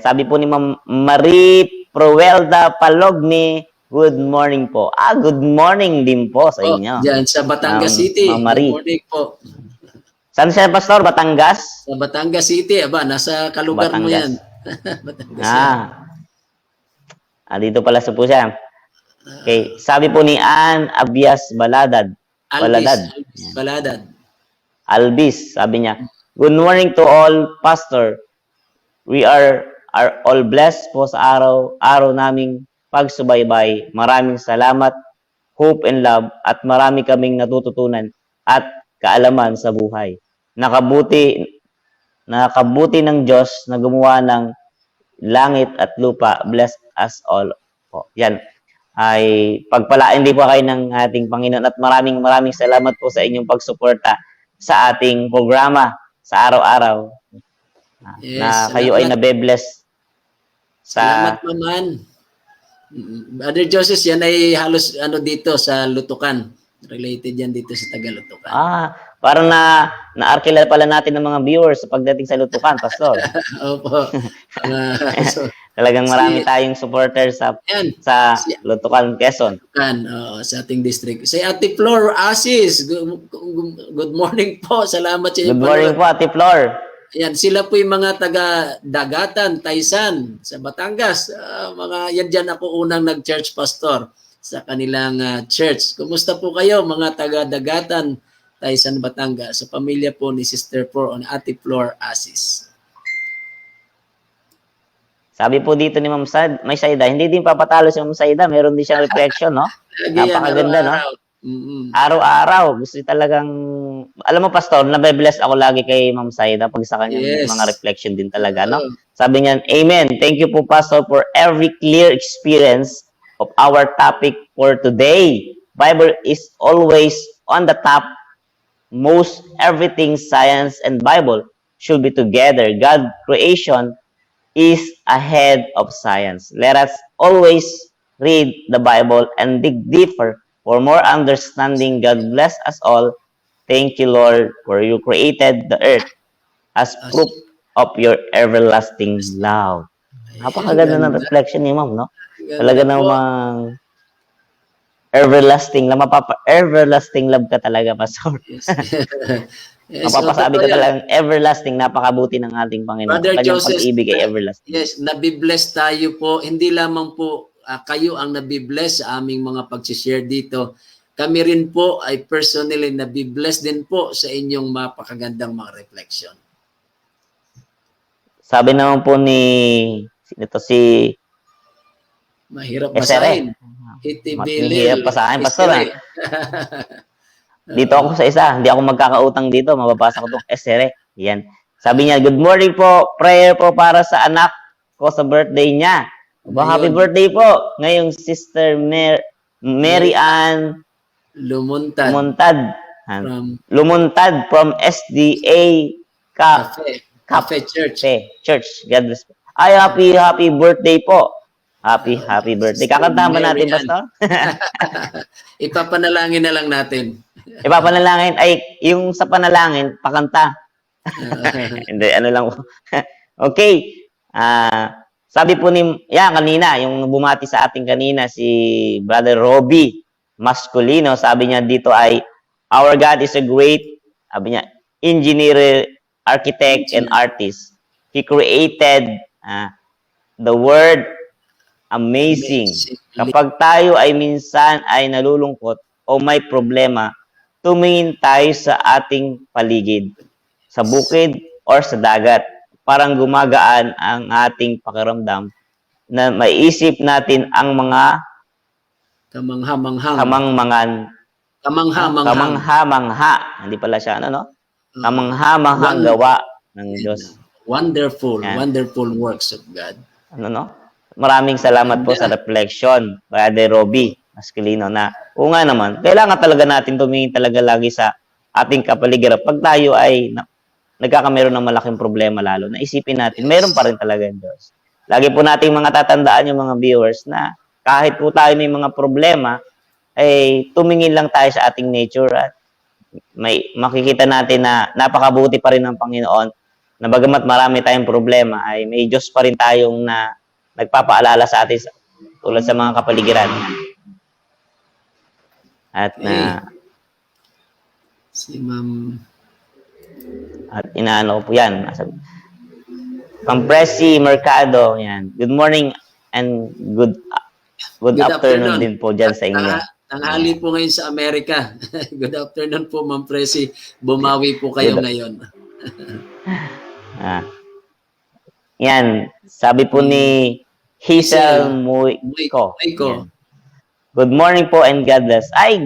Sabi po ni Ma'am Marie Proelda Palogni, good morning po. Good morning din po sa inyo. Diyan sa Batangas City. Ma'am Marie. Good morning po. Saan siya, Pastor? Batangas? Sa Batangas City. Nasa kalugar mo yan. Batangas dito pala sa po siya. Okay. Sabi po ni Ann Abias Baladad. Albis, sabi niya, good morning to all, Pastor. We are all blessed po sa araw naming pagsubaybay. Maraming salamat, hope and love, at marami kaming natututunan at kaalaman sa buhay. Nakabuti ng Diyos na gumawa ng langit at lupa. Bless us all po. Yan. Ay pagpalain din po kayo ng ating Panginoon at maraming salamat po sa inyong pagsuporta sa ating programa sa araw-araw. Yes, Na kayo ay nabe-bless salamat naman. Brother Joseph, yan ay halos dito sa Lutukan. Related yan dito sa Tagalutukan. Parang na-arkila pala natin ng mga viewers sa pagdating sa Lutukan, Pastor. Opo. Talagang marami tayong supporters sa Lutukan, Quezon. Sa ating district. Si Ate Flor Asis, good morning po. Salamat sa inyo. Good morning po, Ate Flor. Yan, sila po yung mga taga-Dagatan, Taysan, sa Batangas. Yan dyan ako unang nag-church pastor sa kanilang church. Kumusta po kayo mga taga-Dagatan, Taysan, Batangas, sa pamilya po ni Sister Flor o ni Ate Flor Asis? Sabi po dito ni Ma'am Saida, hindi din papatalo si Ma'am Saida, meron din siyang reflection, no? Napakaganda, no? Araw-araw. Gusto talagang, alam mo, Pastor, nabe-bless ako lagi kay Ma'am Saida pag sa kanyang mga reflection din talaga, no? Sabi niya, Amen. Thank you po, Pastor, for every clear experience of our topic for today. Bible is always on the top. Most everything, science and Bible should be together. God creation is ahead of science. Let us always read the Bible and dig deeper for more understanding. God bless us all. Thank you, Lord, for you created the earth as proof of your everlasting love. Napakaganda ng reflection ni Ma'am, no? Talaga namang everlasting love ka talaga, Pastor. Mapapasabi ka talagang everlasting, napakabuti ng ating Panginoon. Brother Kanyang Joseph, pag-ibig ay everlasting. Yes, nabibless tayo po. Hindi lamang po kayo ang nabibless sa aming mga pag-share dito. kami rin po ay personally nabibless din po sa inyong mapakagandang mga reflection. Sabi naman po ni, sino to, si Mahirap Esere. basahin. Hiti Mahirap pa sa akin, Pastor. Esere. Dito ako sa isa, hindi ako magkakautang dito, mababasa ko itong Esere. Yan. Sabi niya, good morning po, prayer po para sa anak ko sa birthday niya. Happy Ayun. birthday po. Ngayong Sister Mary Ann Lumuntad Lumuntad from SDA Cafe Church. Church. God bless po. Ay, happy birthday po. Happy birthday. Kakantahan ba natin, Mary Ann. Pastor? Ipapanalangin na lang natin. Ipapanalangin, ay, yung sa panalangin, pakanta. Hindi, ano lang po. Okay. Sabi po kanina, yung bumati sa ating kanina, si Brother Robbie Masculino, sabi niya dito ay, our God is a great, sabi niya, engineer, architect, and artist. He created the word amazing. Kapag tayo ay minsan ay nalulungkot o may problema, tumingin tayo sa ating paligid, sa bukid or sa dagat. Parang gumagaan ang ating pakiramdam na maiisip natin ang mga kamangha-mangha. Hindi pala siya, kamangha-manghang gawa ng Diyos. Wonderful Yan. works of God. Maraming salamat po sa reflection, Brother Robbie Masculino, na o nga naman, kailangan talaga natin tumingin talaga lagi sa ating kapaligiran. Pag tayo ay nagkakameron ng malaking problema lalo, na isipin natin, meron pa rin talaga yung Diyos. Lagi po nating mga tatandaan yung mga viewers na kahit po tayo may mga problema, ay tumingin lang tayo sa ating nature at may makikita natin na napakabuti pa rin ng Panginoon, na bagamat marami tayong problema, ay may Diyos pa rin tayong na nagpapaalala sa atin tulad sa mga kapaligiran. At si Ma'am at inaano po yan. Pampresi Mercado, yan. Good morning and good afternoon din po dyan sa inyo. Tanghali po ngayon sa Amerika. Good afternoon po, Ma'am Presi. Bumawi po kayo ngayon. Yan. Sabi po ni Hazel Muiko. Yan. Good morning po and God bless. Ay,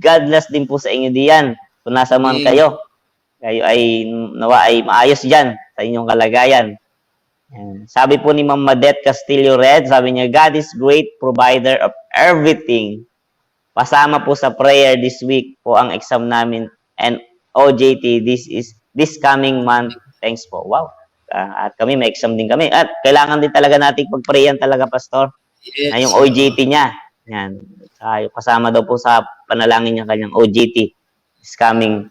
God bless din po sa inyo diyan. Kung nasa man kayo ay nawa ay maayos dyan sa inyong kalagayan. Yan. Sabi po ni Ma'am Madet Castillo Red, sabi niya, God is great provider of everything. Pasama po sa prayer this week po ang exam namin and OJT this coming month. Thanks po. Wow. At kami may exam din kami. At kailangan din talaga nating pagprayan talaga, Pastor. Yes. Na yung OJT niya. Yan. Kasama daw po sa panalangin niya kanyang OJT this coming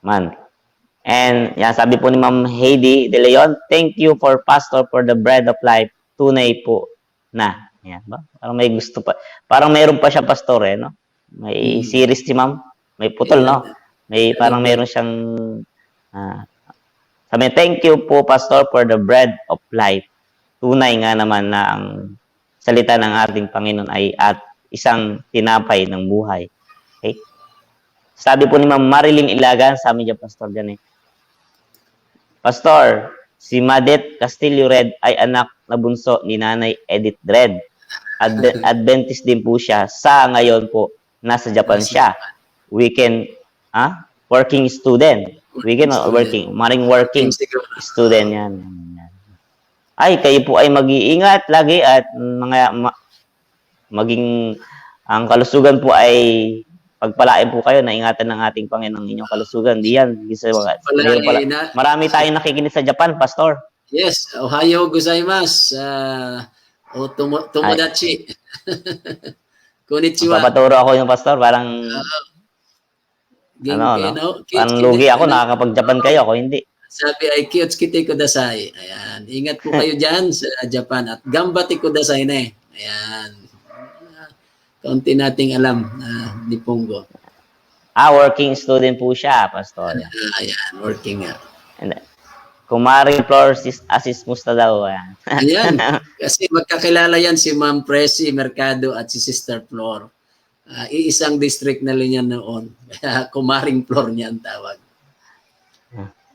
month. And yan, sabi po ni Ma'am Heidi De Leon, thank you for Pastor for the bread of life. Tunay po na. Yan ba? Parang may gusto pa. Parang mayroon pa siya, Pastor, no? May series si Ma'am. May putol, no? May parang mayroon siyang sabi, thank you po, Pastor, for the bread of life. Tunay nga naman na ang salita ng ating Panginoon ay at isang tinapay ng buhay. Okay? Sabi po ni Ma'am Marilyn Ilagan, sabi niya, Pastor, dyan Pastor, si Madet Castillo Red ay anak na bunso ni Nanay Edith Red. Adventist din po siya. Sa ngayon po, nasa Japan siya. Working student. Maring working student yan. Ay, kayo po ay mag-iingat lagi at maging ang kalusugan po ay pagpalain po kayo na ingatan ng ating Panginoon inyong kalusugan. Diyan. Marami tayong nakikinig sa Japan, Pastor. Yes. Ohayo gozaimasu. Tomodachi. Konnichiwa. Papaturo ako yung Pastor. Parang parang lugi ako. Nakakapag-Japan kayo. Ako hindi. Sabi ay kiyotsukite kudasai. Ayan. Ingat po kayo dyan sa Japan. At gambate kudasai na Ayan. Kaunti nating alam ni Pongo. Working student po siya, Pastor. Ayan, working nga. Kumari Flor, assist musta daw. Ayan. Kasi magkakilala yan si Ma'am Presi Mercado at si Sister Flor. iisang district na linya noon. Kumaring Flor niya ang tawag.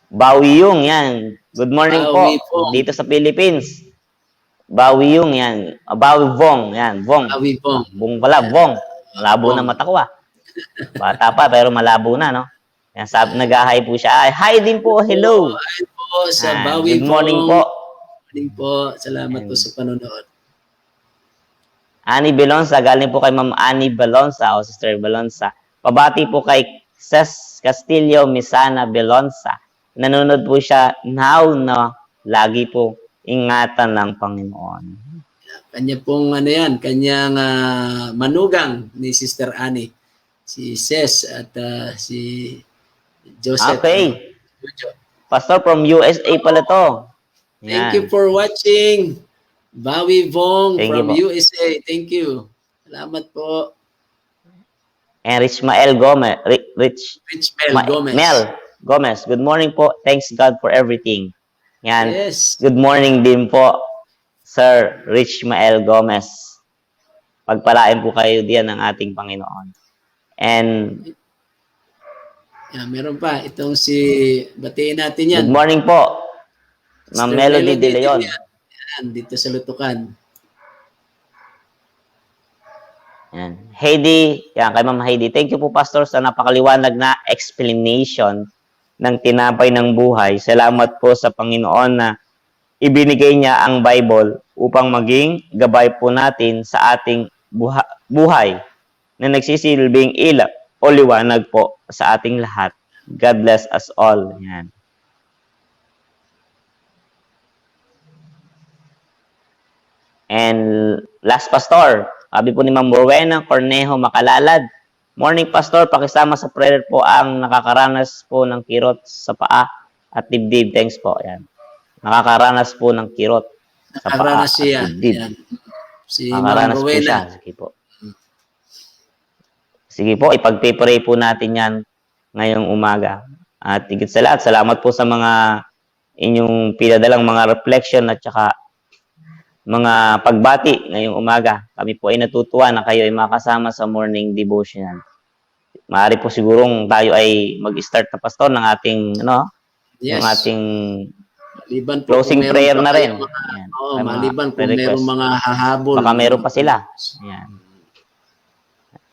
Bawiung, yan. Good morning Bawi po. Vong. Dito sa Philippines. Bawiung, yan. Bawi Vong, yan. Vong. Bawi Vong. Vong pala, Vong. Malabo Vong. na mata ko, ah. Bata pa, pero malabo na, no? Yan, sabi, nag-hi po siya. Ay, hi din po, hello. Ay po sa Ah, Bawi good morning Vong. po. Good morning po. Salamat po sa panonood. Annie Belonza, galing po kay Ma'am Annie Belonza o Sister Belonza. Pabati po kay Ces Castillo Misana Belonza. Nanonood po siya now na lagi po ingatan ng Panginoon. Kanya pong ano yan, kanyang manugang ni Sister Annie. Si Ces at si Joseph. Okay. Pastor from USA pala to. Thank Yan. you for watching. Bawi Vong Thank you from po. USA. Thank you. Salamat po. And Richmael Gomez. Rich Rich Mel Gomez. Mel Gomez. Good morning po. Thanks God for everything. Yan. Yes. Good morning din po, Sir Richmael Gomez. Pagpalain po kayo diyan ng ating Panginoon. And Meron pa. Itong si, batiin natin yan. good morning po, Ma'am Sister Melody De Leon. Yan, dito sa Lutukan. Yan. Heidi, yan, kay Ma'am Heidi. Thank you po, Pastor, sa napakaliwanag na explanation ng tinapay ng buhay. Salamat po sa Panginoon na ibinigay niya ang Bible upang maging gabay po natin sa ating buhay na nagsisilbing ilaw o liwanag po sa ating lahat. God bless us all. Yan. And last, Pastor, sabi po ni Ma'am Rowena Cornejo Makalalad, morning, Pastor, pakisama sa prayer po ang nakakaranas po ng kirot sa paa at dibdib. Thanks po. Yan. Nakakaranas po ng kirot sa paa Nakaranas siya. at dibdib. Yan. Si Ma'am Nakakaranas po siya. Rowena. Sige po. Sige po, ipag-pray po natin yan ngayong umaga. At higit sa lahat, salamat po sa mga inyong pinadalang mga reflection at saka mga pagbati ngayong umaga. Kami po ay natutuwa na kayo ay makasama sa morning devotional. Maaari po sigurong tayo ay mag-start na, Pastor, ng ating Yes. yung ating Maliban po closing kung meron prayer pa na rin. kayong mga- Ayan. Oo, May mga maliban kung prayer meron request. mga hahabol. Baka meron pa sila. Ayan.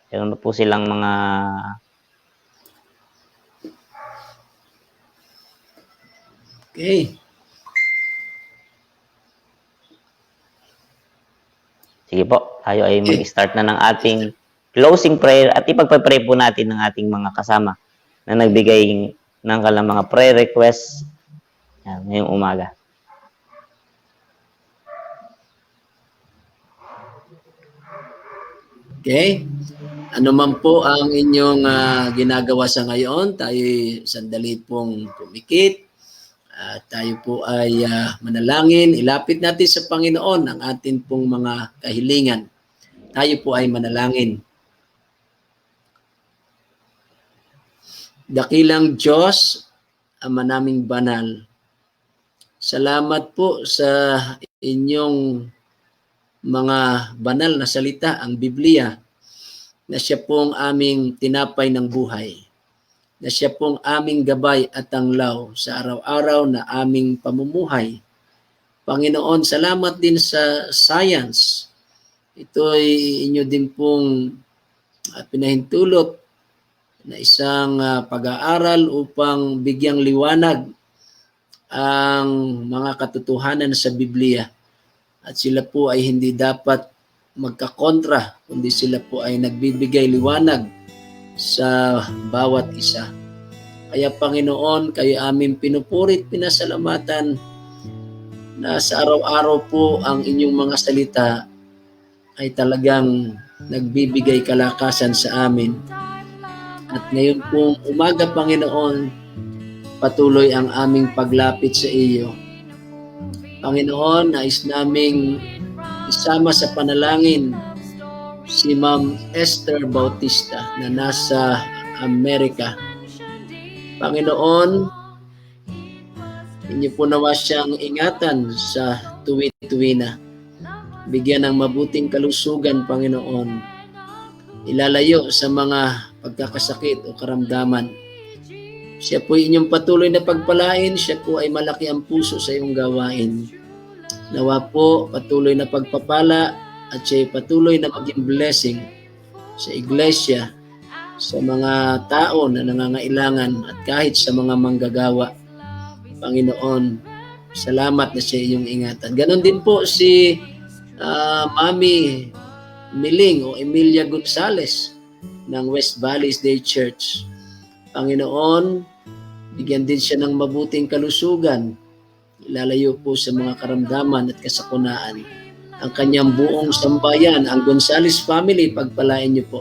Meron na po silang mga Okay. sige po, tayo ay mag-start na ng ating closing prayer at ipagpapray po natin ng ating mga kasama na nagbigay ng kanilang mga prayer requests ngayong umaga. Okay? Ano man po ang inyong ginagawa sa ngayon, tayo sandali pong pumikit. Tayo po ay manalangin. Ilapit natin sa Panginoon ang atin pong mga kahilingan. Tayo po ay manalangin. Dakilang Diyos, Ama naming banal, salamat po sa inyong mga banal na salita, ang Biblia, na siya pong aming tinapay ng buhay, na siya pong aming gabay at tanglaw sa araw-araw na aming pamumuhay. Panginoon, salamat din sa science. Ito'y inyo din pong pinahintulot na isang pag-aaral upang bigyang liwanag ang mga katotohanan sa Biblia. At sila po ay hindi dapat magkakontra, kundi sila po ay nagbibigay liwanag sa bawat isa. Kaya Panginoon, kayo aming pinupurit, pinasalamatan na sa araw-araw po ang inyong mga salita ay talagang nagbibigay kalakasan sa amin. At ngayon pong umaga, Panginoon, patuloy ang aming paglapit sa iyo. Panginoon, nais naming isama sa panalangin si Ma'am Esther Bautista na nasa Amerika. Panginoon, inyo po nawa siyang ingatan sa tuwi-tuwi na. Bigyan ng mabuting kalusugan, Panginoon. ilalayo sa mga pagkakasakit o karamdaman. Siya po inyong patuloy na pagpalain, siya po ay malaki ang puso sa iyong gawain. Nawa po patuloy na pagpapala at siya ay patuloy na maging blessing sa iglesia, sa mga tao na nangangailangan at kahit sa mga manggagawa. Panginoon, salamat na siya inyong ingatan. Ganon din po si Mami Miling o Emilia Gonzales ng West Valleys Day Church. Panginoon, bigyan din siya ng mabuting kalusugan. Ilalayo po sa mga karamdaman at kasakunaan ang kanyang buong sambayan, ang Gonzales family, pagpalain niyo po.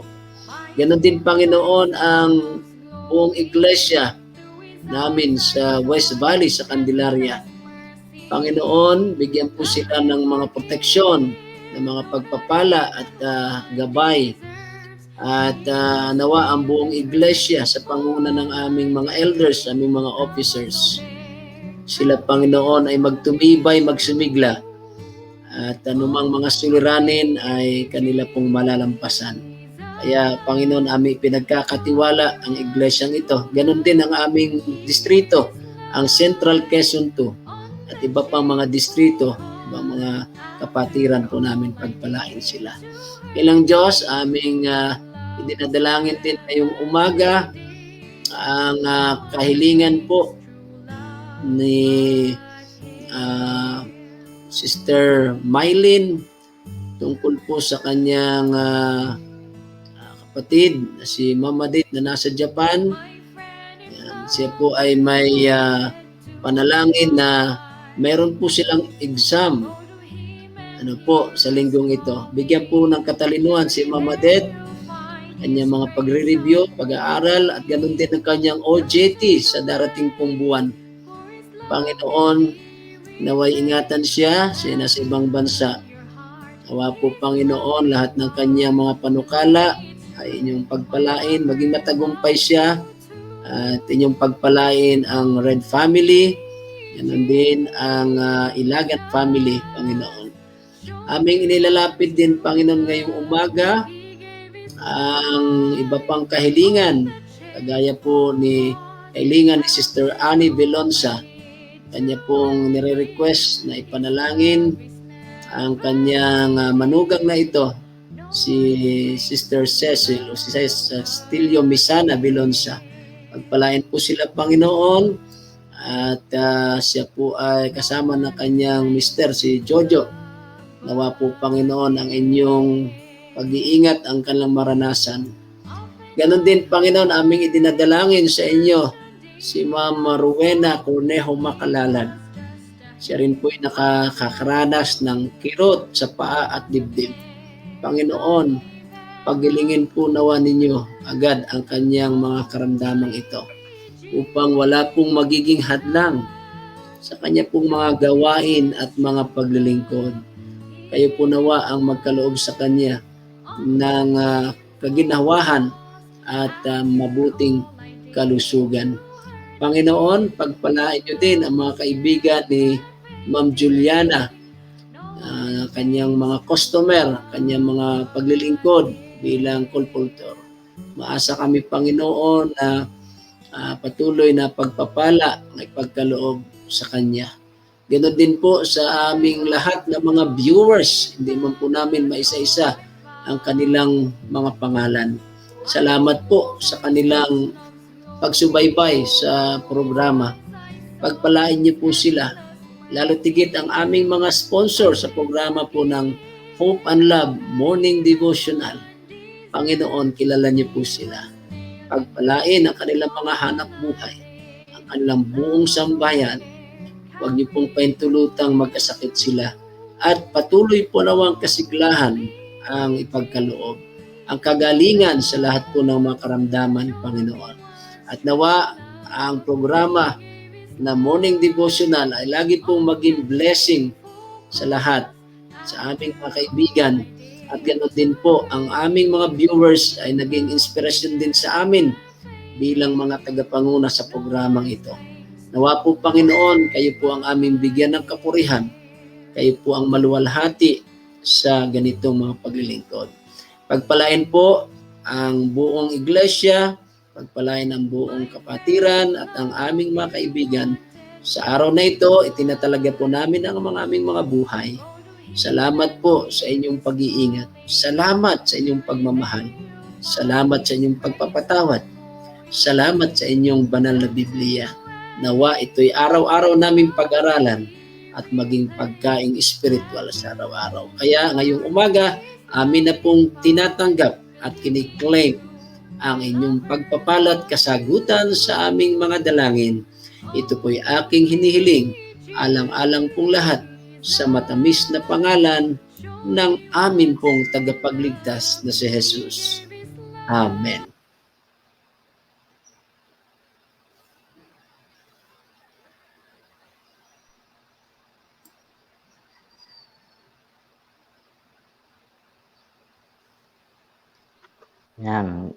Ganon din, Panginoon, ang buong iglesia namin sa West Valley, sa Candelaria. Panginoon, bigyan po sila ng mga proteksyon, ng mga pagpapala at gabay. At nawa ang buong iglesia sa panguna ng aming mga elders, aming mga officers. Sila, Panginoon, ay magtumibay, magsumigla. At anumang mga suliranin ay kanila pong malalampasan. Kaya, Panginoon, aming pinagkakatiwala ang iglesyang ito. Ganon din ang aming distrito, ang Central Quezon 2 at iba pang mga distrito, ibang mga kapatiran po namin, pagpalain sila. Ilang Diyos, aming idinadalangin din ngayong umaga ang kahilingan po ni Sister Mylene tungkol po sa kanyang kapatid na si Mama Dit na nasa Japan. Yan, siya po ay may panalangin na meron po silang exam sa linggong ito. Bigyan po ng katalinuhan si Mama Det, kanyang mga pagre-review, pag-aaral, at ganoon din ang kanyang OJT sa darating pong buwan. Panginoon, naway ingatan siya nasa ibang bansa. Nawa po, Panginoon, lahat ng kanyang mga panukala ay inyong pagpalain, maging matagumpay siya, at inyong pagpalain ang Red Family, ganoon din ang Ilagan Family, Panginoon. Aming inilalapit din, Panginoon, ngayong umaga ang iba pang kahilingan, kagaya po ni kahilingan ni Sister Annie Belonsa. Kanya pong nire-request na ipanalangin ang kanyang manugang na ito, si Sister Cecil o si Castillo Misana Belonsa. Pagpalain po sila, Panginoon, at siya po ay kasama ng kanyang mister, si Jojo. Nawa po, Panginoon, ang inyong pag-iingat ang kanilang maranasan. Ganon din, Panginoon, aming idinadalangin sa inyo si Ma'am Rowena Cornejo Macalalan. Siya rin po ay nakakaranas ng kirot sa paa at dibdib. Panginoon, pagilingin po nawa ninyo agad ang kanyang mga karamdamang ito upang wala pong magiging hadlang sa kanya pong mga gawain at mga paglilingkod. Kayo po nawa ang magkaloob sa kanya ng kaginhawahan at mabuting kalusugan. Panginoon, pagpalain niyo din ang mga kaibigan ni Ma'am Juliana, kanyang mga customer, kanyang mga paglilingkod bilang kolportor. Maasa kami, Panginoon, na patuloy na pagpapala ng pagkaloob sa kanya. Ganoon din po sa aming lahat ng mga viewers, hindi man po namin maisa-isa ang kanilang mga pangalan. Salamat po sa kanilang pagsubaybay sa programa. Pagpalain niyo po sila. Lalo tigit ang aming mga sponsor sa programa po ng Hope and Love Morning Devotional. Panginoon, kilala niyo po sila. Pagpalain ang kanilang mga hanap buhay, ang kanilang buong sambayan. Huwag niyo pong paintulutang magkasakit sila. At patuloy po nawang kasiglahan ang ipagkaloob, ang kagalingan sa lahat po ng mga karamdaman, Panginoon. At nawa ang programa na Morning Devotional ay lagi pong maging blessing sa lahat, sa aming mga kaibigan. At ganoon din po, ang aming mga viewers ay naging inspirasyon din sa amin bilang mga tagapanguna sa programang ito. Nawa po, Panginoon, kayo po ang aming bigyan ng kapurihan. Kayo po ang maluwalhati sa ganitong mga paglilingkod. Pagpalain po ang buong iglesia, pagpalain ang buong kapatiran at ang aming mga kaibigan. Sa araw na ito, itinatalaga po namin ang aming mga buhay. Salamat po sa inyong pag-iingat. Salamat sa inyong pagmamahal. Salamat sa inyong pagpapatawad. Salamat sa inyong banal na Biblia. Nawa ito'y araw-araw naming pag-aralan at maging pagkaing spiritual sa araw-araw. Kaya ngayong umaga, amin na pong tinatanggap at kiniklaim ang inyong pagpapalat kasagutan sa aming mga dalangin. Ito po'y aking hinihiling, alang-alang pong lahat sa matamis na pangalan ng amin pong tagapagligtas na si Jesus. Amen. Yan.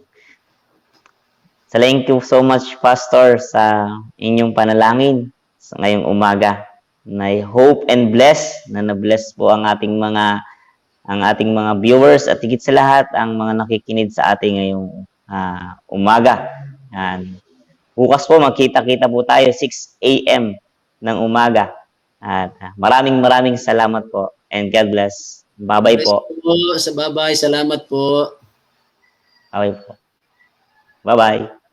So, thank you so much, Pastor, sa inyong panalangin sa ngayong umaga. I hope and bless na na-bless po ang ating mga viewers at higit sa lahat ang mga nakikinig sa ating ngayong umaga. Yan. Bukas po magkita-kita po tayo 6 a.m. ng umaga. At maraming salamat po and God bless. Bye-bye po. Sa babay, salamat po. Okay po. Bye-bye.